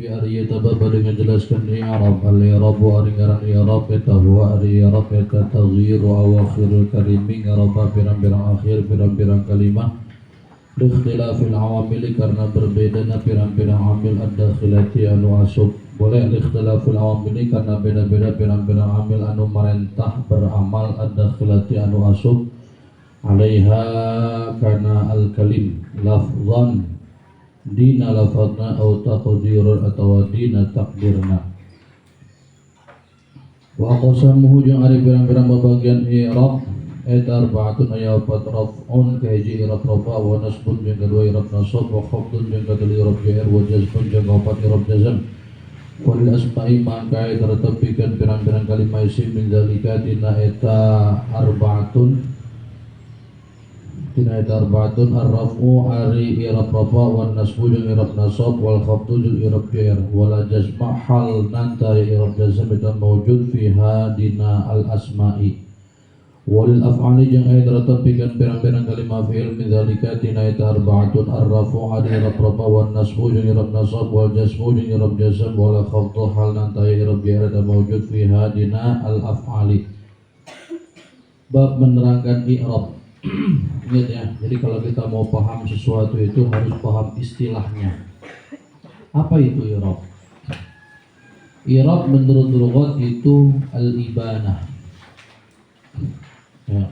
Rabbi Arya tababa dengan jelaskan i'rab al-i'rab aringaran i'rab eta huwa i'rab eta taghyiru awakhirul kalimi ngaraba pirang-pirang akhir pirang-pirang kalimah ikhtilafil awamili karena berbedanya pirang-pirang amil ad-dakhilati anu asub boleh ikhtilafil awamili karena beda-beda pirang-pirang amil anu merentah beramal ad-dakhilati anu asub alaiha kana al-kalim lafzan dina lafadna atau taqdirun atau dina takdirna wa qasamuhu jeung ari pirang-pirang babagian i'rab eta arba'atun aya opat raf'un kahiji i'rab rafa wa nasbun jeung kadua i'rab nasab wa khafdun jeung kadua i'rab jar wa jazmun jeung opat i'rab jazm wal asma'i maka tertepikeun pirang-pirang kalimah isim min zalika dina eta arba'atun ar-raf'u ari i'rab rafa wan nasbu jeung i'rab nasab wal khafdu jeung i'rab jar wala jazma hal nantari i'rab jazm itu mawjud fiha dina al asma'i wal af'ali jeung aya tertepikeun pirang-pirang kalimah fi'il min zalika dina eta arba'atun ar-raf'u ari i'rab rafa wan nasbu jeung i'rab nasab wal jazmu jeung i'rab jazm wala khafdu hal nantari i'rab jar itu mawjud fiha dina al af'ali. Bab menerangkan i'rab. Ingat ya, jadi kalau kita mau paham sesuatu itu harus paham istilahnya. Apa itu i'rab? I'rab menurut lughat itu al-ibanah. Ya.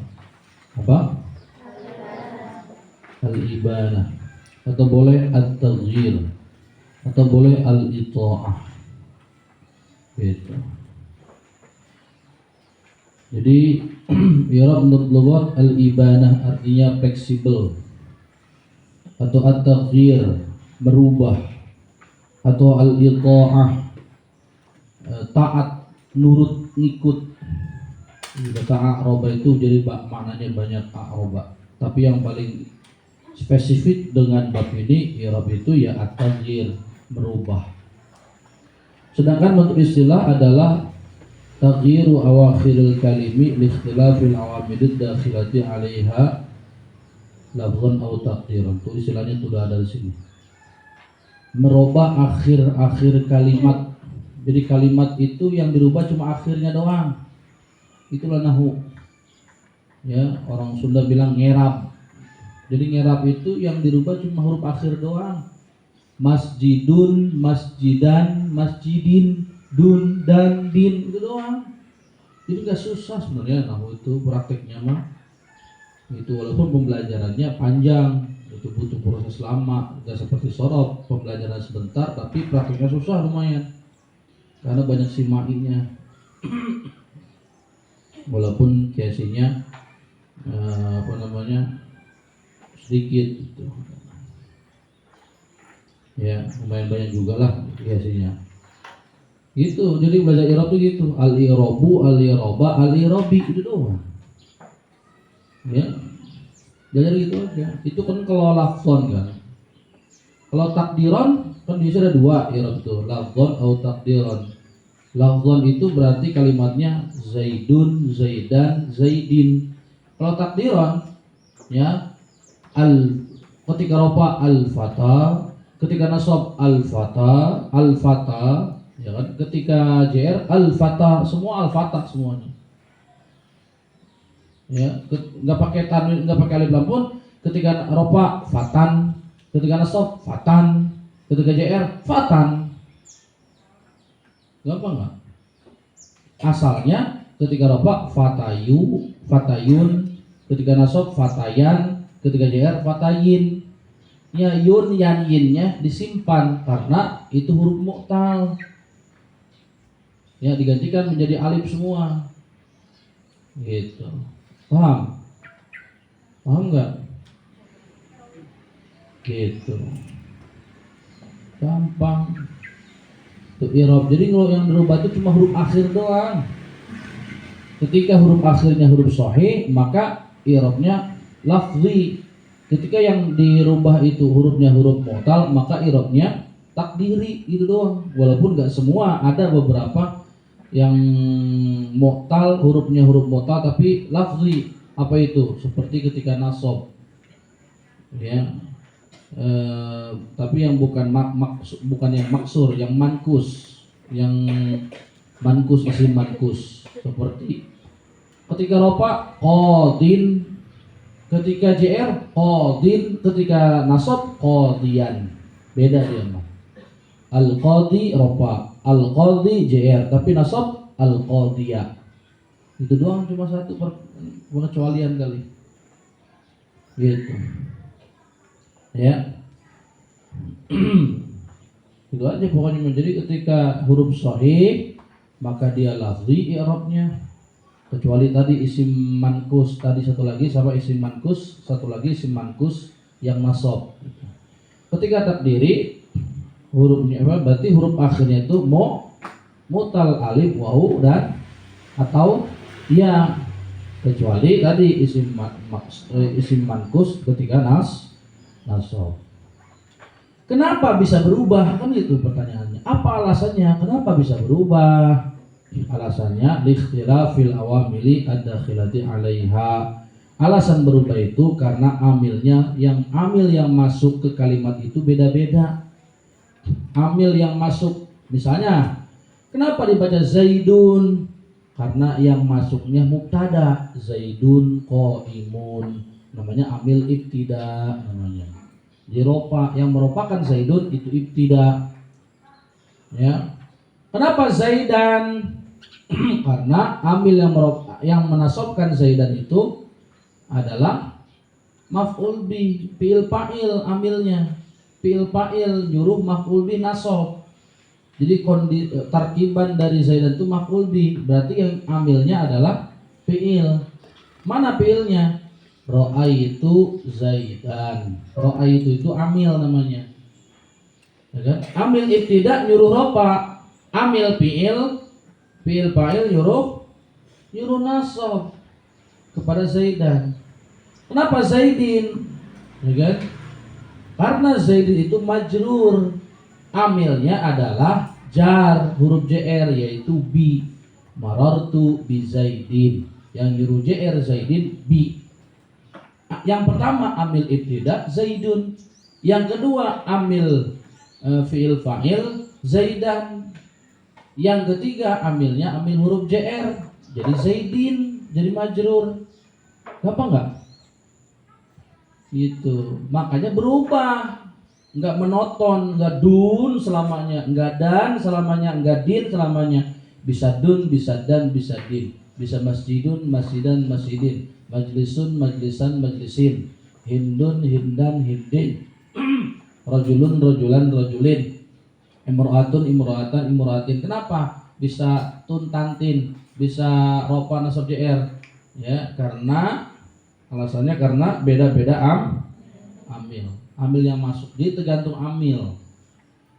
Apa? Al-ibanah. Atau boleh at-taghyir. Atau boleh al-ita'ah. Gitu. Jadi i'rab menurut lughat al-ibanah artinya fleksibel atau at-taghyir merubah atau al-ita'ah taat nurut ngikut. Kata a'raba itu jadi maknanya banyak a'raba. Tapi yang paling spesifik dengan bab ini i'rab itu ya at-taghyir merubah. Sedangkan bentuk istilah adalah taghyiru awakhiril kalimi li ikhtilafil awamilid dakhilati 'alaiha lafzan aw taqdiran. Itu istilahnya sudah ada di sini. Merubah akhir-akhir kalimat. Jadi kalimat itu yang dirubah cuma akhirnya doang. Itulah nahwu. Ya, orang Sunda bilang ngerab. Jadi ngerab itu yang dirubah cuma huruf akhir doang. Masjidun, masjidan, masjidin, dun dan din itu doang. Itu gak susah sebenarnya nahwu itu prakteknya mah. Itu walaupun pembelajarannya panjang, itu butuh proses lama, gak seperti sorof pembelajaran sebentar, tapi prakteknya susah lumayan. Karena banyak simainya. Walaupun kiasinya sedikit gitu. Ya, lumayan banyak juga lah kiasinya. Gitu, jadi belajar i'rab itu gitu, al-i'rabu, al-i'raba, al-i'rabi itu doang. Ya. Belajar gitu aja. Itu kan kalau lafzon kan. Kalau takdiran kan bisa ada dua i'rab itu, lafzon atau takdiran. Lafzon itu berarti kalimatnya Zaidun, Zaidan, Zaidin. Kalau takdiran ya ketika rofa al-fata, ketika nasab al-fata, al-fata ya kan, ketika JR al-fata, semua al-fata semuanya. Ya, enggak pakai tanwin, enggak pakai alif lam pun, ketika rofa fatan, ketika nasab fatan, ketika JR fatan. Gampang enggak? Asalnya ketika rofa fatayu, fatayun, ketika nasab fatayan, ketika JR fatayin. Ya, yun yan yinnya disimpan karena itu huruf mu'tal. Ya, digantikan menjadi alif semua. Gitu. Paham? Paham enggak? Gitu. Gampang. Itu i'rab. Jadi kalau yang dirubah itu cuma huruf akhir doang. Ketika huruf akhirnya huruf sahih, maka i'rabnya lafzi. Ketika yang dirubah itu hurufnya huruf mu'tal, maka i'rabnya takdiri, itu doang. Walaupun enggak semua, ada beberapa yang mu'tal, hurufnya huruf mu'tal tapi lafzi. Apa itu? Seperti ketika nasab. Ya. Tapi yang bukan yang maksur, yang mankus, yang mankus isim mankus, seperti ketika rofa qadin, ketika jr qadin, ketika nasab qadian. Beda dia mah. Al qadi rofa, al qadi jr, tapi nasab al qadiya. Itu doang, cuma satu pengecualian kali. Gitu. Ya. Itu aja pokoknya. Menjadi ketika huruf sahih maka dia lafzi i'rabnya, kecuali tadi isim mankus tadi satu lagi, sama isim mankus satu lagi, isim mankus yang nasab. Ketika takdiri hurufnya apa? Berarti huruf akhirnya itu mutal alif wawu dan atau ya, kecuali tadi isim mankus ketika nasab. Kenapa bisa berubah? Kan itu pertanyaannya. Apa alasannya? Kenapa bisa berubah? Alasannya likhtilafil awamili ad-dakhilati 'alaiha. Alasan berubah itu karena amil yang masuk ke kalimat itu beda-beda. Amil yang masuk, misalnya, kenapa dibaca Zaidun? Karena yang masuknya mubtada, Zaidun qaimun, namanya amil ibtida namanya. Di rofa yang merupakan Zaidun itu ibtida. Ya. Kenapa Zaidan? Karena amil yang menasabkan Zaidan itu adalah maf'ul bi, fi'il fa'il amilnya. Fi'il fa'il nyuruh maf'ul bi nasab. Jadi tarkiban dari Zaidan itu maf'ul bi, berarti yang amilnya adalah fi'il. Mana fi'ilnya? Ra'aitu Zaidan. Ra'aitu itu amil namanya. Ya kan? Amil ibtida nyuruh rofa, amil fi'il fa'il nyuruh nasab kepada Zaidan. Kenapa Zaidin? Ya kan? Karena Zaidin itu majrur. Amilnya adalah jar, huruf jr yaitu bi. Marartu bi Zaidin. Yang nyuruh jr Zaidin bi. Yang pertama amil ibtida Zaidun, yang kedua amil fi'il fa'il Zaidan, yang ketiga amilnya amil huruf jr jadi Zaidin, jadi majrur. Gampang nggak? Gitu. Makanya berubah, nggak monoton, nggak dun selamanya, nggak dan selamanya, nggak din selamanya. Bisa dun, bisa dan, bisa din. Bisa masjidun, masjidan, masjidin. Majlisun, majlisan, majlisin. Hindun, hindan, hindin. Rajulun, rajulan, rajulin. Imra'atun, imra'atan, imra'atin. Kenapa bisa tun tantin, bisa rofa nasab jr? Ya, karena alasannya karena beda-beda amil. Amil yang masuk di tergantung amil.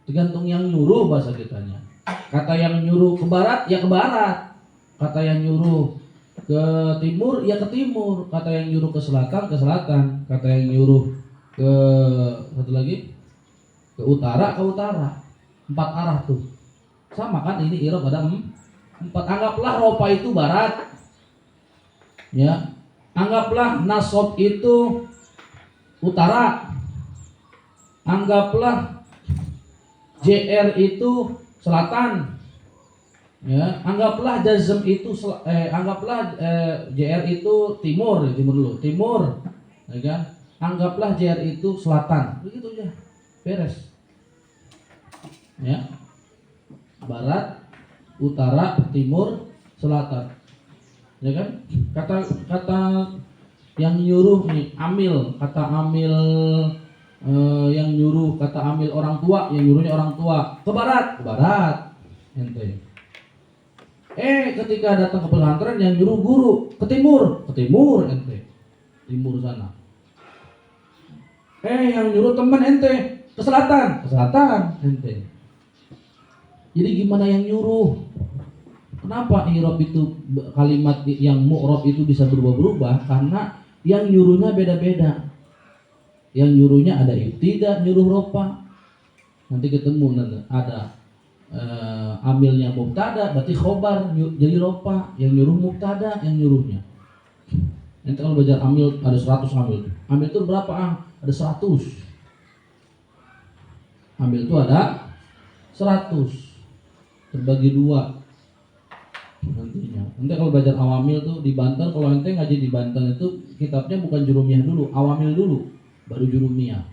Tergantung yang nyuruh bahasa kitanya. Kata yang nyuruh ke barat ya ke barat. Kata yang nyuruh ke timur ya ke timur. Kata yang nyuruh ke selatan ke selatan. Kata yang nyuruh ke satu lagi ke utara ke utara. 4 arah tuh. Sama kan, ini i'rab ada 4. Anggaplah rofa itu barat. Ya. Anggaplah nasab itu utara. Anggaplah JR itu selatan. Ya, anggaplah jazm itu JR itu timur, timur dulu, timur. Ya kan? Anggaplah JR itu selatan. Begitu aja. Beres. Ya. Barat, utara, timur, selatan. Ya kan? Kata yang nyuruh nih amil, kata amil yang nyuruh, kata amil orang tua, yang nyuruhnya orang tua ke barat ente. Ketika datang ke pesantren yang nyuruh guru ke timur ente, timur sana. Yang nyuruh teman ente ke selatan ente. Jadi gimana yang nyuruh? Kenapa i'rab itu kalimat yang mu'rab itu bisa berubah-berubah? Karena yang nyuruhnya beda-beda. Yang nyuruhnya ada ibtida, nyuruh rofa. Nanti ketemu ada amilnya mubtada, berarti khobar jadi rofa. Yang nyuruh mubtada, yang nyuruhnya. Nanti kalau belajar amil ada 100 amil. Amil itu berapa? Ada 100. Amil itu ada 100 terbagi 2 nantinya. Nanti kalau belajar awamil tuh di Banten, kalau ente ngaji di Banten itu kitabnya bukan jurumiyah dulu, awamil dulu, baru jurumiyah.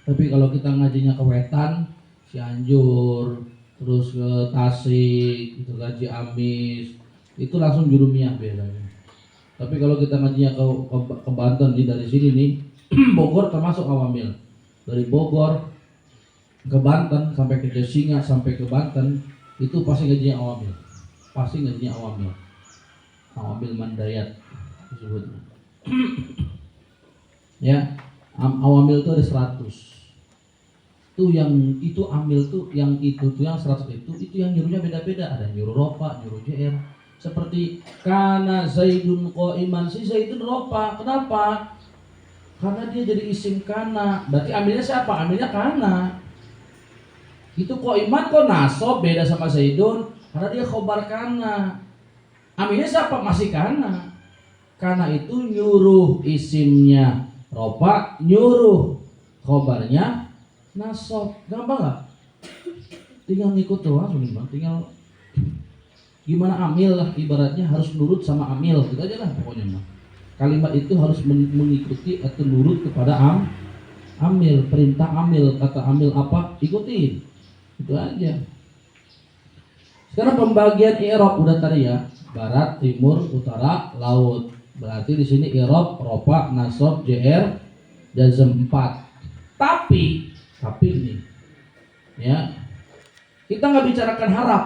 Tapi kalau kita ngajinya ke Wetan, Cianjur, terus ke Tasik, itu ngaji Amis, itu langsung jurumiyah biasanya. Tapi kalau kita ngajinya ke Banten nih, dari sini nih, Bogor termasuk awamil. Dari Bogor ke Banten sampai ke Jasinga sampai ke Banten itu pasti ngajinya awamil. Pasti ngajinya awamil. Awamil Mandayat disebutnya. Ya, awamil itu ada 100. Tuh yang itu amil tuh yang itu tuh yang 100 itu yang nyuruhnya beda-beda. Ada yang nyuruh ropa, nyuruh JR. Seperti kana Zaidun qa'iman, si Zaidun ropa. Kenapa? Karena dia jadi isim kana. Berarti amilnya siapa? Amilnya kana. Itu qa'iman kok nasab beda sama Zaidun karena dia khobar kana. Amilnya siapa? Masih kana. Kana itu nyuruh isimnya ropa, nyuruh khobarnya nasab. Gampang gak? Tinggal ngikut doang, tinggal gimana amil lah, ibaratnya harus nurut sama amil, gitu aja lah pokoknya mah. Kalimat itu harus mengikuti atau nurut kepada amil, perintah amil, kata amil apa, ikutin. Itu aja. Sekarang pembagian i'rab udah tadi ya, barat, timur, utara, laut. Berarti di sini i'rab, rofa, nasab, jr, jazm 4. Tapi nih, ya, kita nggak bicarakan harap.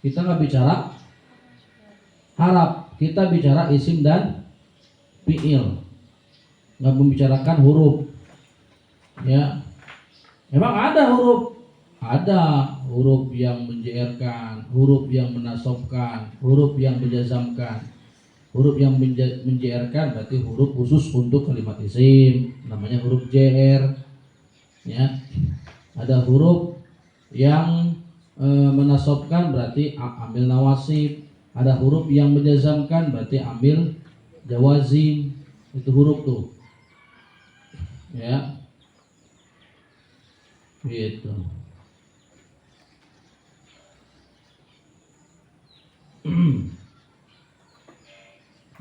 Kita nggak bicara harap, kita bicara isim dan fi'il. Nggak membicarakan huruf. Ya, memang ada huruf yang menjerkan, huruf yang menasabkan, huruf yang menjazamkan. Huruf yang menjerkan berarti huruf khusus untuk kalimat isim, namanya huruf jr. Ya, ada huruf yang menasabkan berarti amil nawasib, ada huruf yang menjazamkan berarti amil jawazim. Itu huruf tuh, ya, gitu.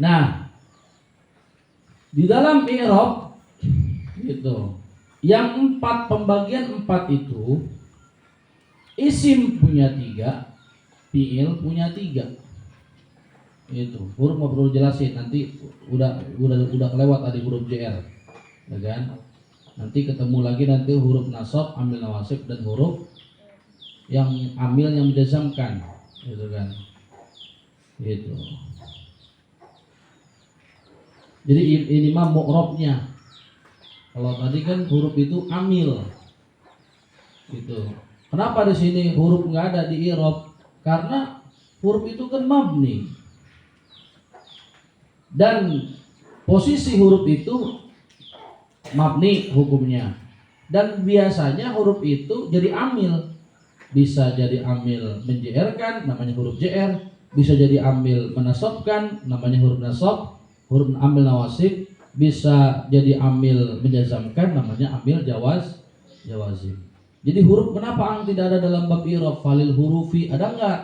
Nah, di dalam i'rab gitu, yang 4 pembagian 4 itu isim punya 3, fi'il punya 3. Itu huruf mau perlu jelasin, nanti udah kelewat tadi huruf jr, ya kan? Nanti ketemu lagi nanti huruf nasab, amil nawasib, dan huruf yang amil yang menjazamkan, gitu kan? Gitu. Jadi ini mah mu'rabnya. Kalau tadi kan huruf itu amil, gitu. Kenapa di sini huruf nggak ada di i'rab? Karena huruf itu kan mabni. Dan posisi huruf itu mabni hukumnya. Dan biasanya huruf itu jadi amil. Bisa jadi amil menjerkan, namanya huruf jr. Bisa jadi amil menasabkan, namanya huruf nasab. Huruf amil nawasib. Bisa jadi amil menjazamkan, namanya amil jawazim. Jadi huruf kenapa tidak ada dalam bab i'rab? Falil hurufi ada enggak?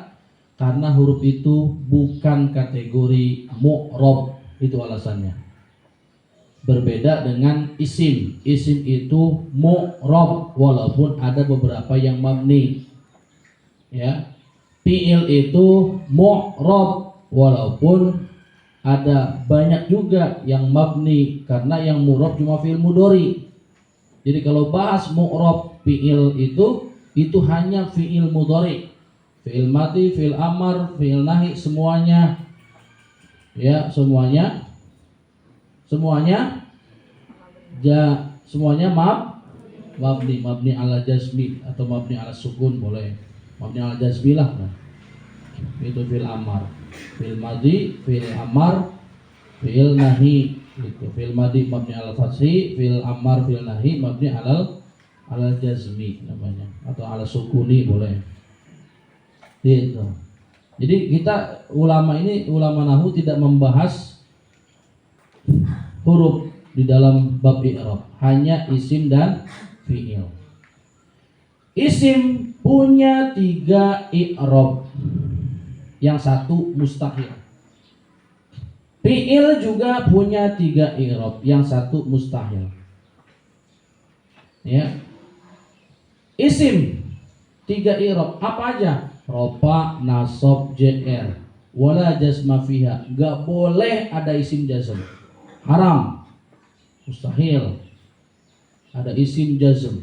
Karena huruf itu bukan kategori mu'rab, itu alasannya. Berbeda dengan isim. Isim itu mu'rab walaupun ada beberapa yang mabni. Ya. Fi'il itu mu'rab walaupun ada banyak juga yang mabni, karena yang mu'rab cuma fi'il mudhari. Jadi kalau bahas mu'rab fi'il itu hanya fi'il mudhari, fi'il mati, fi'il amar, fi'il nahi, semuanya, ya, semuanya mabni ala jazmi atau mabni ala sukun, boleh mabni ala jazmi lah. Nah, itu fi'il amar, fi'il madi, fi'il amar, fi'il nahi. Gitu. Fi'il madi mabni ala fathi, fi'il amar, fi'il nahi mabni ala jazmi namanya, atau ala sukuni boleh. Gitu. Jadi kita ulama nahwu tidak membahas huruf di dalam bab i'rab, hanya isim dan fi'il. Isim punya 3 i'rab. Yang satu mustahil. Fi'il juga punya 3 i'rab. Yang satu mustahil. Ya. Isim 3 i'rab apa aja? Rofa, nasab, jr. Wala jazma fiha. Gak boleh ada isim jazm. Haram. Mustahil. Ada isim jazm.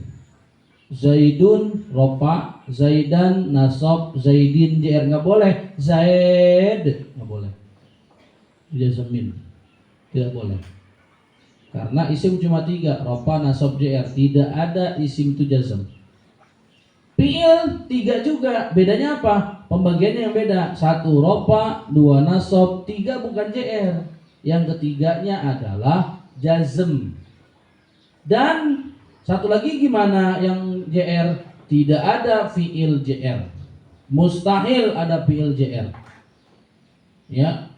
Zaidun rofa, Zaidan nasab, Zaidin jr. Gak boleh. Zaid gak boleh. Jazmin. Tidak boleh. Karena isim cuma 3, rofa, nasab, jr. Tidak ada isim itu jazm. Fi'il 3 juga. Bedanya apa? Pembagiannya yang beda. 1 rofa, 2 nasab, 3 bukan jr. Yang ketiganya adalah jazm. Dan satu lagi gimana yang jr? Tidak ada fi'il jr. Mustahil ada fi'il jr. Ya.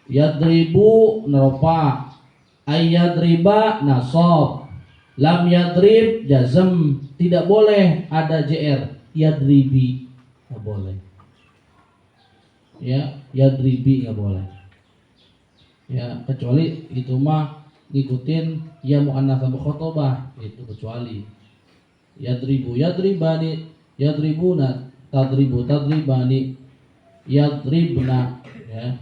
Yadribu rofa, ayyadriba nasab, lam yadrib jazm. Tidak boleh ada jr. Yadribi nggak boleh. Ya, yadribi nggak boleh. Ya, kecuali itu mah ngikutin ya muannats mukhatabah, itu kecuali yadribu yadribani, yadribuna tadribu tadribani, yadribna ya,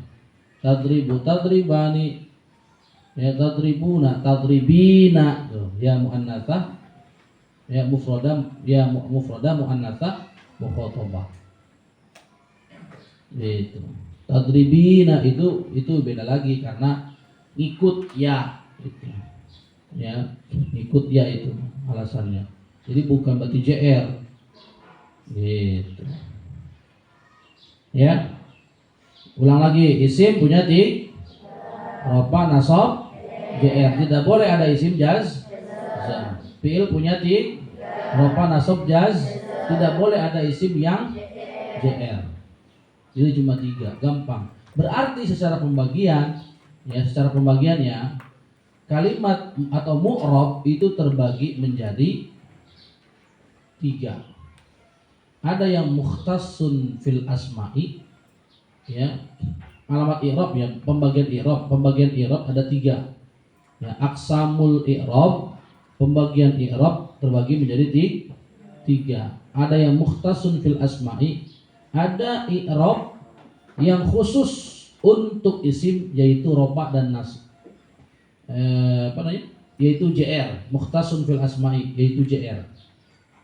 tadribu tadribani, ya tadribuna tadribina tuh, ya muannats ya mufradah, ya mufradah muannats mukhatabah. Itu tadribina itu beda lagi karena ikut ya itu. Ya, ikut ya itu alasannya. Jadi bukan berarti jr. Gitu. Ya. Ulang lagi, isim punya rofa, nasab, jr. Tidak boleh ada isim jaz. Fi'il punya rofa, nasab, jaz. Tidak boleh ada isim yang jr. Jadi cuma 3, gampang. Berarti secara pembagian, ya secara pembagiannya kalimat atau mu'rab itu terbagi menjadi 3. Ada yang mukhtassun fil asma'i, ya alamat i'rab ya, pembagian i'rab ada 3. Ya, aqsamul i'rab, pembagian i'rab terbagi menjadi 3. Ada yang mukhtassun fil asma'i, ada i'rab yang khusus untuk isim yaitu rofa dan nasb. Yaitu jr, mukhtasun fil asma'i yaitu jr.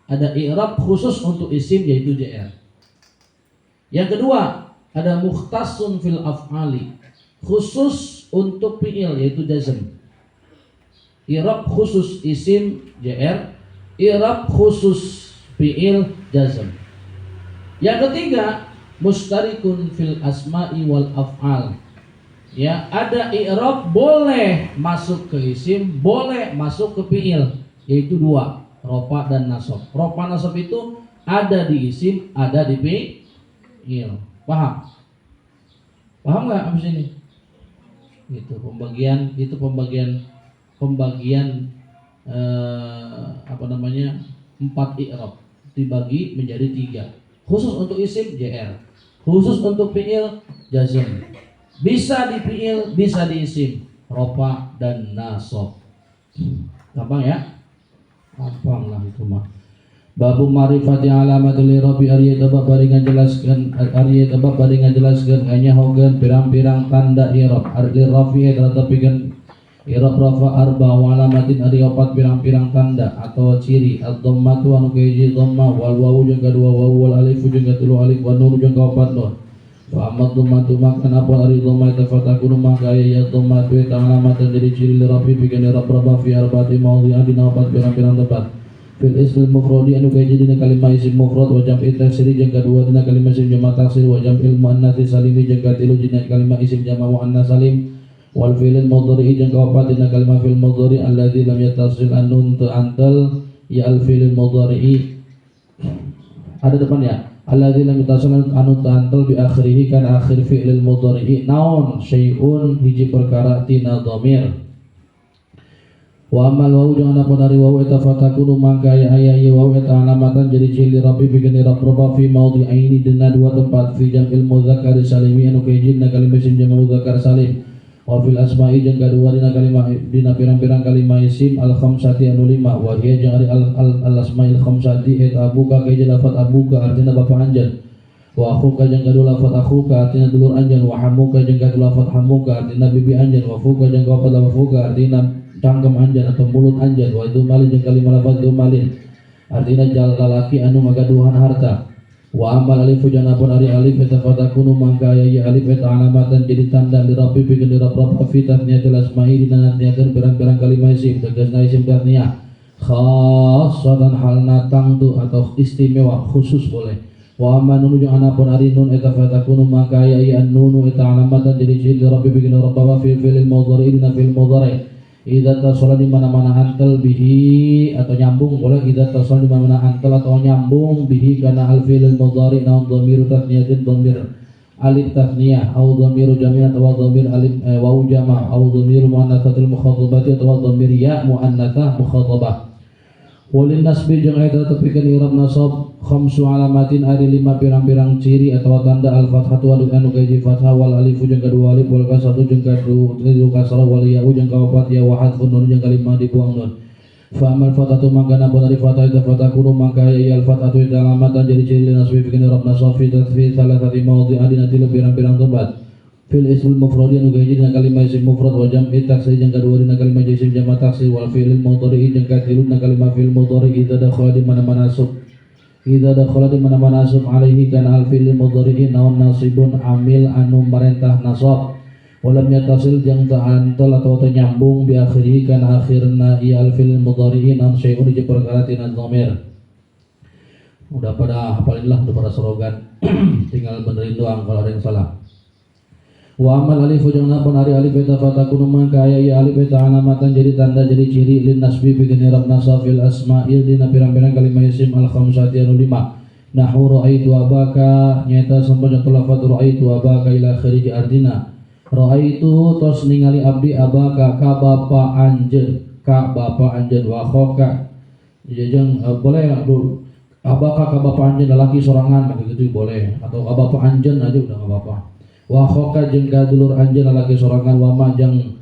Ada i'rab khusus untuk isim yaitu jr. Yang kedua, ada mukhtasun fil af'ali, khusus untuk fi'il yaitu jazm. I'rab khusus isim jr, i'rab khusus fi'il jazm. Yang ketiga, mustarikun fil asma'i wal af'al. Ya, ada i'rab boleh masuk ke isim, boleh masuk ke fi'il, yaitu 2, rofa dan nasab. Rofa nasab itu ada di isim, ada di fi'il. Paham? Paham nggak abis ini? Itu pembagian 4 i'rab dibagi menjadi 3. Khusus untuk isim jr, khusus untuk fi'il jazm. Bisa di fi'il, bisa di isim, rofa dan nasab. Gampang ya? Gampang lah itu mah. Babu ma'rifati alamatul i'rabi ari tabab baringan jelaskeun hanya hogan pirang-pirang tanda i'rab. Ari rafi'i tetapikan i'rab rafa arba wa alamatin ari 4 pirang-pirang tanda atau ciri. Ad-dhammatu anu kahiji dhamma, wal wawu jeung kadua wawu, wal alifu jeung katilu alif, wan nun jeung kaopat nun. Wa amma dhammatu makan apa ari dhamma eta fatakunu maka ya dhammatu eta alamatan jadi ciri li rafi pikeun i'rab rafa fi arba'ati mawdhi'an dina 4 pirang-pirang tempat. Fil ismil mufradi anu kahiji dina kalimah isim mufrad, wa jam'i taksiri jeung kadua dina kalimah isim jamak taksir, wa jam'il muannats salimi jeung katilu dina kalimah isim jamak muannas salim. Wal fi'il mudhari jeung kaopat dina kalimah fi'il mudhari alladzi lam yattasil an-nun ta'antal ya al fi'il mudhari ada depan ya, alladzi lam yattasil an-nun ta'antal bi akhirih kan akhir fi'il mudhari naon syai'un hiji perkara tina dhamir. Wa amal wau jangan apa dari wau eta fatakunu mangka aya wau eta alamatan jadi ciri rapi bikin rabb fi maudhi aini dina dua tempat fi jamil muzakkar salimi anu kejinna kalimah isim jam muzakkar salim wa fil asma'i jeung kadua dina kalimah dina pirang-pirang kalimah isim al khamsati anu lima wa hiya jeung ari al asma'il khamsati eta abuka kejin lafaz abuka artina bapak anjeun wa akhuka jeung kadua lafaz akhuka artina dulur anjeun wa hamuka jeung kadua lafaz hamuka artina bibi anjeun wa fuka jeung lafaz fuka artina cangkem anjan atau mulut anjan wa dumalin jeung kalimah lafaz dumalin artina lalaki anu ngagaduhan harta wa amal alif janapun ari alif eta fatakunu mangka ya alif eta alamatan jadi tanda li rabbi bikin li rabb fi tasniyatil asma'i dina nantiakeun pirang-pirang kalimah isim tegasna isim tasniyah khassatan halna tangtu atau istimewa khusus boleh wa amal nun jeung anapun ari nun eta fatakunu mangka ya nunu eta alamatan jadi ciri li rabbi bikin rabb fi fi'il mudhari dina fi'il mudhari idza tasala di mana-mana antal bihi atau nyambung boleh idza tasala di mana-mana antal atau nyambung bihi kana al fi'il mudhari naun dhamir tasniyatin dhamir alif tasniyah au dhamir jami' atau dhamir alif wawu jama' au dhamir muannatsatil mukhatabati atau dhamir ya muannatsah mukhatabah walin nasbi jeung eta tepikeun i'rab nasab khamsu alamatin ari 5 pirang-pirang ciri atau tanda al fathatu anu kaji fathah wal alif jeung kadua alif wal kasratu jeung kadua kasrah wal ya jeung kaopat ya wa hadfun nun jeung kalimah dibuang nun fa amal fathatu mangkana benar fathah itu fathakunu mangka ya al fathatu itu alamatan jadi ciri nasbi pikeun i'rab nasab fi tasfi salasati mawdhi'an dina tilu pirang-pirang tempat fil ismul mufrad anu kaji dina kalimah isim mufrad wa jam'i taksir jeung kadua dina kalimah isim jamak taksir wal fi'il mudhari jeung katilu dina kalimah fi'il mudhari idza dakhala di mana-mana asub idza dakhala di mana-mana asub alaihi kana al fi'il mudhari naun nasibun amil anu marentah nasab walam yatasil jeung ta'antal atau nyambung bi akhirih kana akhirna ya al fi'il mudhari naun syai'un jeung perkara tina dhamir udah pada hafalilah udah pada slogan tinggal benerin doang kalau ada yang salah. Wa amal alif jeung napun ari alif eta fatakunu mangka aya ya alif eta alamatan jadi tanda jadi ciri lin nasbi bikin i'rab nasab fil asma'il dina pirang-pirang kalimah isim al khamsati anu 5 nahwu ra'aitu abaka nyata sampun lafaz ra'aitu abaka ila akhirih artina ra'aitu tos ningali abdi abaka ka bapa anjeun wa khoka jeung boleh abaka ka bapa anjeun lalaki sorangan begitu boleh atau bapa anjeun aja udah enggak apa-apa wa khoka jeung kadulur anjeun lalaki sorangan wa ma jeung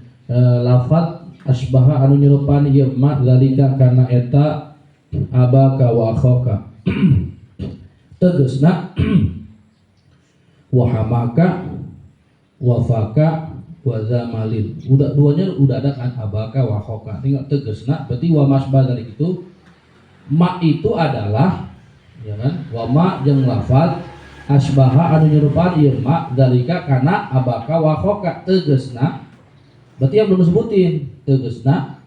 lafaz asbaha anu nyerupan ieu ma zalika kana eta abaka wa khoka tegasna wa hamaka wa faka wa zamalin udah duanya udah ada kan abaka wa khoka tinggal tegasna berarti wa masbah dari itu ma itu adalah ya kan wa ma jeung lafaz asbaha anu nyerupan ieu ma dalika kana abaka wa khoka tegasna berarti yang belum sebutin tegasna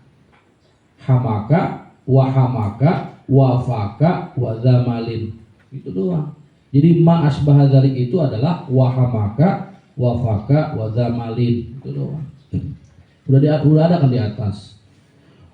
hamaka wa faka wa zamalin itu doang jadi ma asbaha dalik itu adalah wa hamaka wa faka wa zamalin itu doang udah ada kan di atas.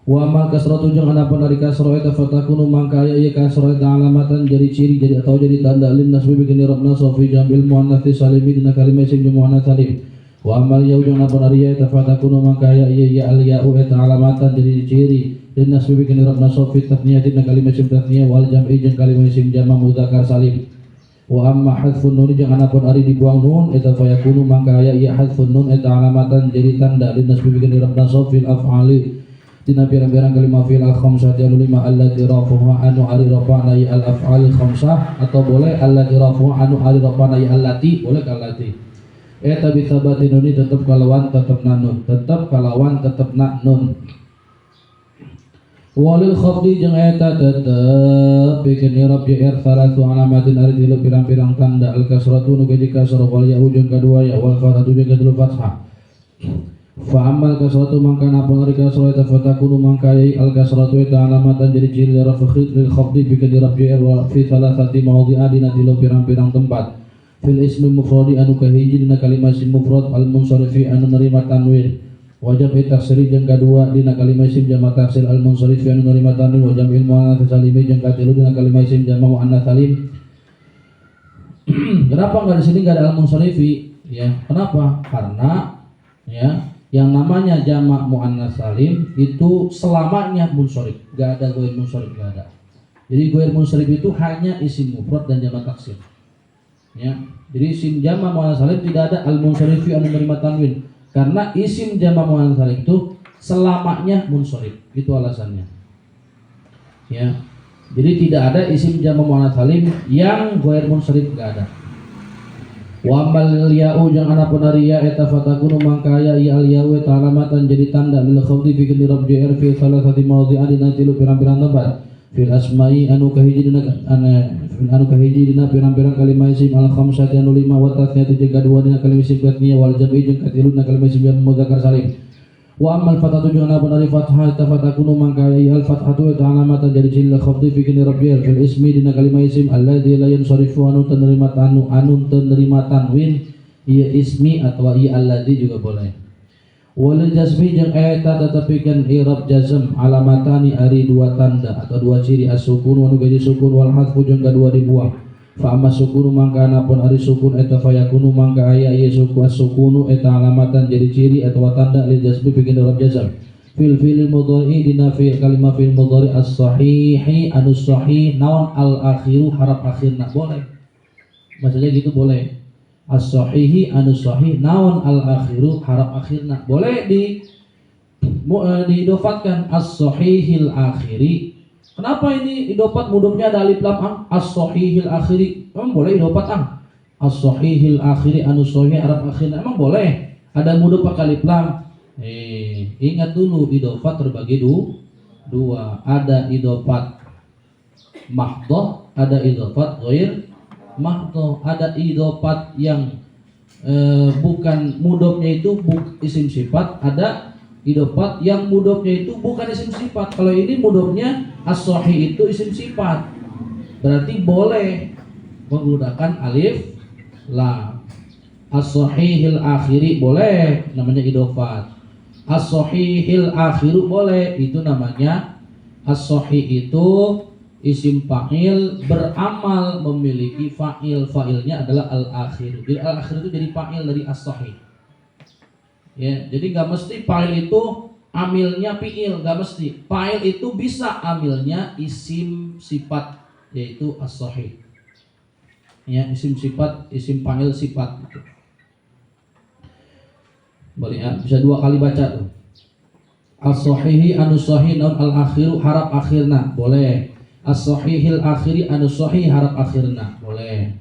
Wa ma kasratu jeung anapun dari kasra eta fatakunu mangka aya kasra eta alamatan jadi ciri jadi atau jadi tanda lin nasbi bikin i'rab nasab fi jamil muannats salimi dina kalimah isim muannats salim wa amal ya jeung anapun dari eta fatakunu mangka aya al ya'u eta alamatan jadi ciri lin nasbi bikin i'rab nasab fi tasniyah dina kalimah isim tasniyah wal jam'i jeung kalimah isim jamak mudzakkar salim wa amma hadfun nun jeung anapun ari dibuang nun eta fayakunu mangka aya hadfun nun eta alamatan jadi tanda lin nasbi bikin i'rab nasab fil af'ali dina pirang-pirang kalimah fi'il al-khamsati anu 5 allati rafuha anu ari rafa'na al af'al khamsah atau boleh allati rafuha anu ari rafa'na allati boleh allati eta bi sabati nun tetep kalawan tetepna nun walil khafdi jeung eta tetep bikin i'rab jr salatu alamatin ari tilu pirang-pirang tanda al kasratu nu jadi kasrah wal ya jeung kadua ya wal fathatu jeung kadua fathah fa amal kasratu mangka napun ari kasrah eta fatakunu mangka al kasratu eta alamatan jadi ciri rafakhid lil khafdi bi kadirab jr wa fi salasati mawdhi'a dina tilu pirang-pirang tempat fil ismi mufradi anu kahiji dina kalimah isim mufrad al munsarifi anu nerima tanwin wajib taksiri jeung kadua dina kalimah isim jamak taksir al munsarifi anu nerima tanwin wa jam'il muannats salimi jeung katilu dina kalimah isim jamak muannats salim. Kenapa enggak di sini enggak ada al munsarifi ya kenapa karena ya Yang namanya jamak muannas salim itu selamanya munsharif, gak ada ghair munsharif, gak ada. Jadi ghair munsharif itu hanya isim mufrad dan jamak taksir. Ya. Jadi isim jamak muannas salim tidak ada al munsharifi anu menerima tanwin. Karena isim jamak muannas salim itu selamanya munsharif. Itu alasannya. Ya. Jadi tidak ada isim jamak muannas salim yang ghair munsharif, enggak ada. Wa amal ya'u jeung anapun ari ya eta fatakunu mangkaya ya al ya'u eta alamatan jadi tanda lil khawdi fi kulli rabji'ir fi salasati mawdi'in dina tilu pirang-pirang tempat fil asma'i anu kahiji dina pirang-pirang kalimah isim al khamsati anu lima wa tasniyati jeung kadua dina kalimah isim tasniyah wal jam'i jeung katiluna kalimah isim mudzakkar salim. Wa amal fathatu jeung anapun ari fathah eta fatakunu mangkaya ya al fathatu eta alamatan jadi lil khawdi fi kulli rabji'ir fil ismi dina kalimah isim alladzi la yansarifu anu tanerima tanwin iya ismi atau iya alladzi juga boleh. Wal jazmi jeung eta tetepikeun i'rab jazm alamatani ari dua tanda atau dua ciri as-sukun anu gaji sukun wal hadfu jeung kadua dibuang. Fa amma sukunu mangka anapun ari sukun eta fayakunu mangka aya ieu suku as-sukunu eta alamatan jadi ciri atau tanda lil jazmi pikeun i'rab jazm. Fil fi'il mudhari dina fi kalimah fi'il mudhari as-sahihi anu sahih naon al-akhiru harap akhirna boleh. Maksudnya gitu boleh. As-sahihi anu sahih naon al-akhiru harap akhirna. Boleh diidofatkan as-sahihil akhiri. Kenapa ini idofat mudofnya ada alif lam as-sahihil akhiri? Emang boleh idofat as-sahihil akhiri anu sahih harap akhirna. Emang boleh. Ada mudof pakai alif lam. Ingat dulu idofat terbagi dua. Ada idofat mahdhah, ada idofat ghair mahdhah. Ada idofat yang bukan mudofnya itu isim sifat, ada idofat yang mudofnya itu bukan isim sifat. Kalau ini mudofnya as-sahih itu isim sifat, berarti boleh menggunakan alif lam. As-sahihil akhiri boleh, namanya idofat. As-sahihil akhiru boleh, itu namanya as-sahih itu isim fa'il beramal memiliki fa'il, fa'ilnya adalah al-akhir. Jadi al-akhir itu jadi fa'il dari as-sahih. Ya, jadi nggak mesti fa'il itu amilnya fi'il, nggak mesti. Fa'il itu bisa amilnya isim sifat, yaitu as-sahih. Ya, isim sifat, isim fa'il sifat gitu. Boleh ya, bisa dua kali baca tuh. As-sahihi anu sahih naun al-akhiru harap akhirna, boleh. As-sahihil akhiri anu sahih harap akhirna, boleh.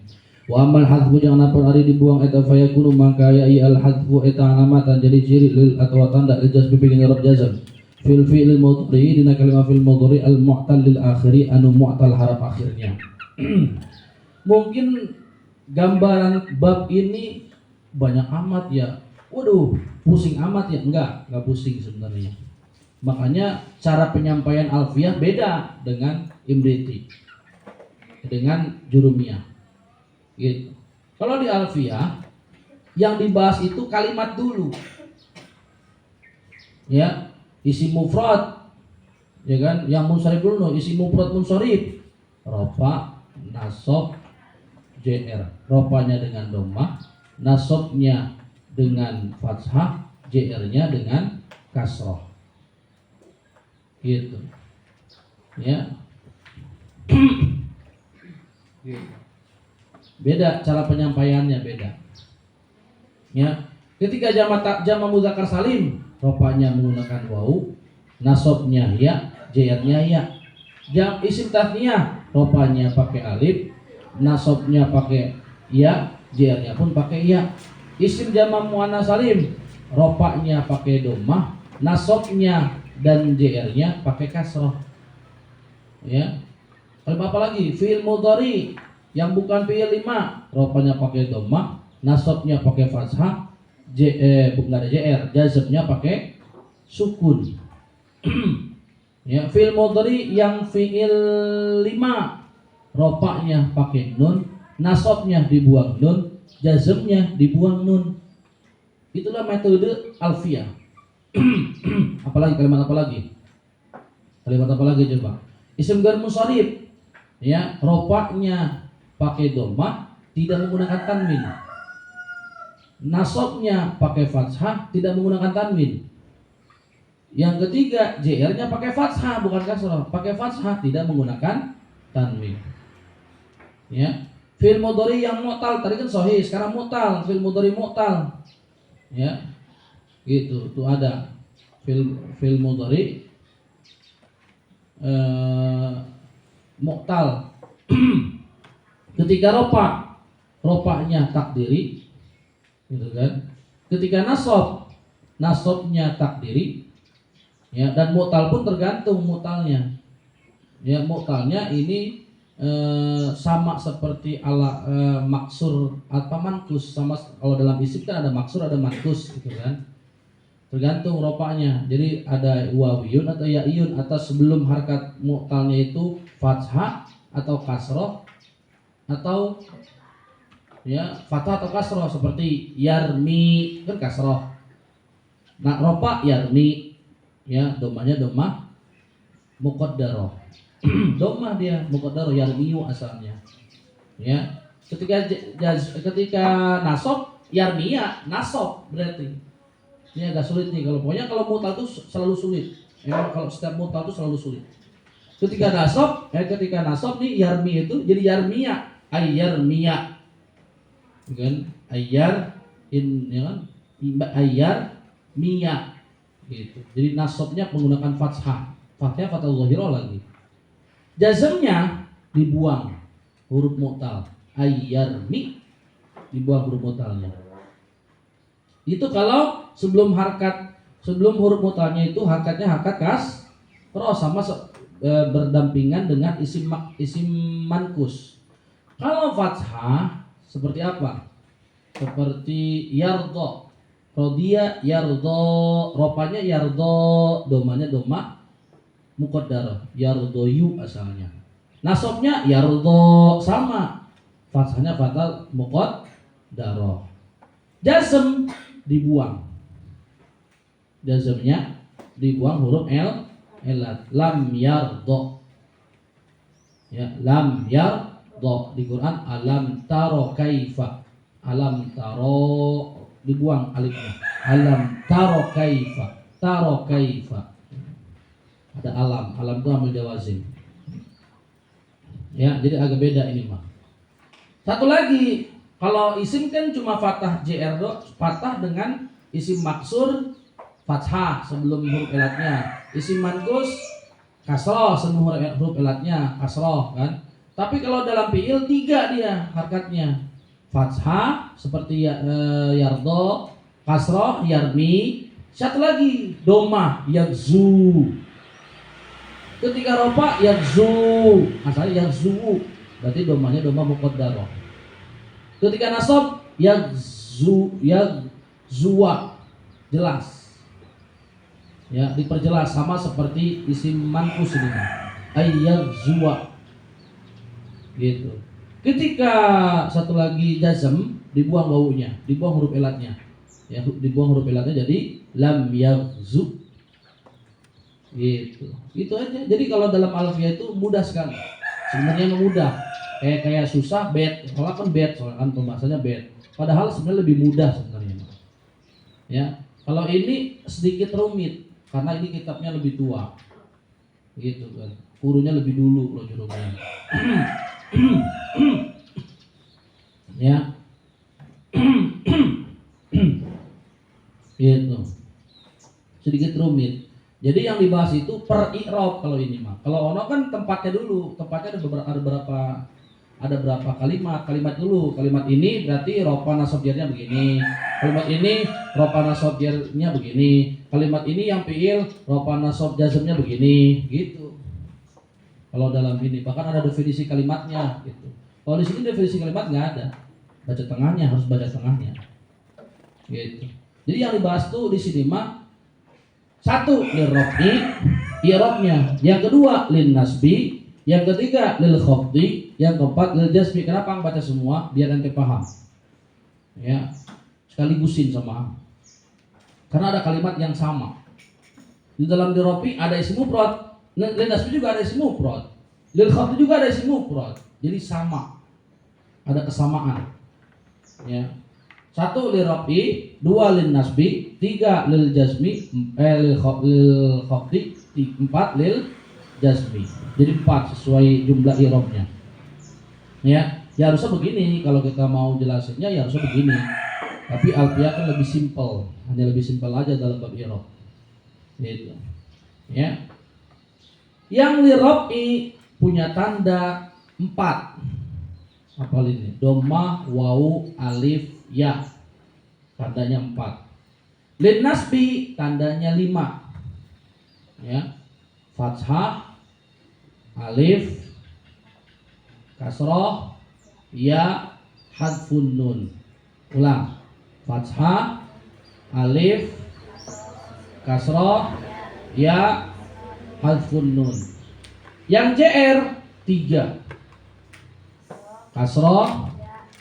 Wa amal hadfu jangan apa ari dibuang eta fayakunu mangka ya al hadfu eta alamatan jadi ciri lil atau tanda lil jazm bikin i'rab jazm fil fi'il mudhari dina kalimah fil mudhari al mu'tal lil akhiri anu mu'tal harap akhirnya. Mungkin gambaran bab ini banyak amat ya. Waduh, pusing amat ya? Enggak pusing sebenarnya. Makanya cara penyampaian alfiyah beda dengan imriti, dengan jurumiyah gitu. Kalau di alfiyah yang dibahas itu kalimat dulu, ya, isim mufrad, ya kan, yang munsharif dulu, isim mufrad munsharif, rofa, nasab, jr, rofanya dengan dhammah, nasabnya dengan fathah, jr-nya dengan kasrah. Gitu. Ya. Beda cara penyampaiannya, beda. Ya. Ketika jamak mudzakkar salim, rofanya menggunakan wau, nasabnya ya, jr-nya ya. Isim tasniyah, rofanya pakai alif, nasabnya pakai ya, jr-nya pun pakai ya. Isim jamak muannas salim, rofanya pakai dhammah, nasabnya dan jr-nya pakai kasrah. Ya. Kalau apa lagi? Fi'il mudhari yang bukan fi'il 5, rofanya pakai dhammah, nasabnya pakai fathah, bukan ada jr, jazmnya pakai sukun. Ya, fi'il mudhari yang fi'il 5, rofanya pakai nun, nasabnya dibuang nun, jazmnya dibuang nun. Itulah metode alfiyah. Apalagi kalimat apa lagi? Kalimat apa lagi coba? Isim ghair munsharif, ya, rofanya pakai dhammah, tidak menggunakan tanwin. nasabnya pakai fathah tidak menggunakan tanwin. Yang ketiga, JR-nya pakai fathah bukan kasrah, pakai fathah tidak menggunakan tanwin. Ya. Fi'il mudhari yang mu'tal tadi kan sahih, sekarang mu'tal, fi'il mudhari mu'tal. Ya. Gitu, itu ada fi'il mudhari mu'tal. Ketika ropaknya takdiri, gitu kan. Ketika nasabnya takdiri. Ya, dan mu'tal pun tergantung mu'talnya. Ya, mu'talnya ini sama seperti maksur atau mankus, sama kalau dalam isim kan ada maksur ada mankus gitu kan. Tergantung ropaknya. Jadi ada wawiyun atau ya'iyun, atau sebelum harkat mu'talnya itu fathah atau kasroh, atau ya fathah atau kasroh, seperti yarmi kan kasroh. Nah, ropak yarmi, ya domanya domah muqaddarah. Domah dia muqaddarah, yarmiyu asalnya. Ya, ketika nasab yarmiya nasab berarti. Ini agak sulit nih, kalau mu'tal itu selalu sulit. Ya, kalau setiap mu'tal itu selalu sulit. Ketika nasab nih yarmi itu jadi yarmiya, ayyarmiya. Kan? Ya kan? Ayyar miya gitu. Jadi nasabnya menggunakan fathah. Fathahnya fathah zahirah lagi. Jazmnya dibuang huruf mu'tal. Ayyarmi dibuang huruf mu'talnya. Itu kalau sebelum huruf mu'talnya itu harkatnya harkat kasrah sama berdampingan dengan isim mankus. Kalau fathah seperti apa? Seperti yardo, rodiya yardo, ropanya yardo, domanya doma muqaddarah, yardoyu asalnya. Nasabnya yardo sama, fathahnya fathah muqaddarah. Jazm dibuang, jazmnya dibuang huruf elat, lam yardo. Ya, lam yardo di Quran alam taro kaifa. Alam taro dibuang alifnya. Alam taro kaifa. Taro kaifa. Ada alam itu amil jawazim. Ya, jadi agak beda ini mah. Satu lagi, kalau isim kan cuma fathah JR fathah dengan isim maksur fathah sebelum huruf elatnya. Isim mankus kasroh sebelum huruf elatnya kasroh kan. Tapi kalau dalam fi'il 3 dia harkatnya. Fathah seperti yardo, kasroh yarmi, satu lagi domah yagzu. Ketika rofa yagzu, asalnya yagzu, berarti domahnya domah muqaddarah. Ketika nasab yagzuwa, jelas. Ya, diperjelas sama seperti isim mankus ini. Ayyagzuwa. Gitu. Ketika satu lagi jazm dibuang wawunya, dibuang huruf elatnya. Ya, dibuang huruf elatnya jadi lam yaghzu. Gitu. Itu aja. Jadi kalau dalam alfiah itu mudah sekali. Sebenarnya mudah. Kayak susah bed. Kalau kan bed, soalnya kan pembahasannya bed. Padahal sebenarnya lebih mudah sebenarnya. Ya. Kalau ini sedikit rumit karena ini kitabnya lebih tua. Gitu kan. Kurunya lebih dulu loh jurumnya. Ya. Gitu. Sedikit rumit. Jadi yang dibahas itu per i'rab kalau ini mah. Kalau ono kan tempatnya dulu. Tempatnya ada berapa kalimat. Kalimat dulu. Kalimat ini berarti rofa nasab jarnya begini. Kalimat ini rofa nasab jarnya begini. Kalimat ini yang fi'il rofa nasab jazmnya begini, gitu. Kalau dalam ini bahkan ada definisi kalimatnya gitu. Kalau di sini definisi kalimat nggak ada. Baca tengahnya, harus baca tengahnya. Gitu. Jadi yang dibahas tuh di sini mah satu lil raf'i i'rabnya, yang kedua lin nasbi, yang ketiga lil khafdi, yang keempat lil jazmi. Kenapa baca semua? Biar nanti paham. Ya. Sekaligusin sama. Karena ada kalimat yang sama. Di dalam lil raf'i ada isim mufrad. Lil nasbi juga ada isim mufrad. Lil khafdi juga ada isim mufrad. Jadi sama. Ada kesamaan. Ya. 1 lil raf'i, 2 lil nasbi, 3 lil jazmi, lil khafdi, 4 lil jazmi. Jadi 4 sesuai jumlah i'rabnya. Ya harusnya begini kalau kita mau jelasinnya ya harusnya begini. Tapi Alfiah kan lebih simpel, hanya lebih simpel aja dalam bab i'rab. Gitu. Ya. Yang li raf'i punya tanda 4. Apa ini? Dhammah, wawu, alif, ya. Tandanya 4. Lin nasbi tandanya 5. Ya. Fathah, alif, kasroh, ya, hadfun nun. Ulang. Fathah, alif, kasroh, ya, hadfun nun. Yang JR 3. Kasroh,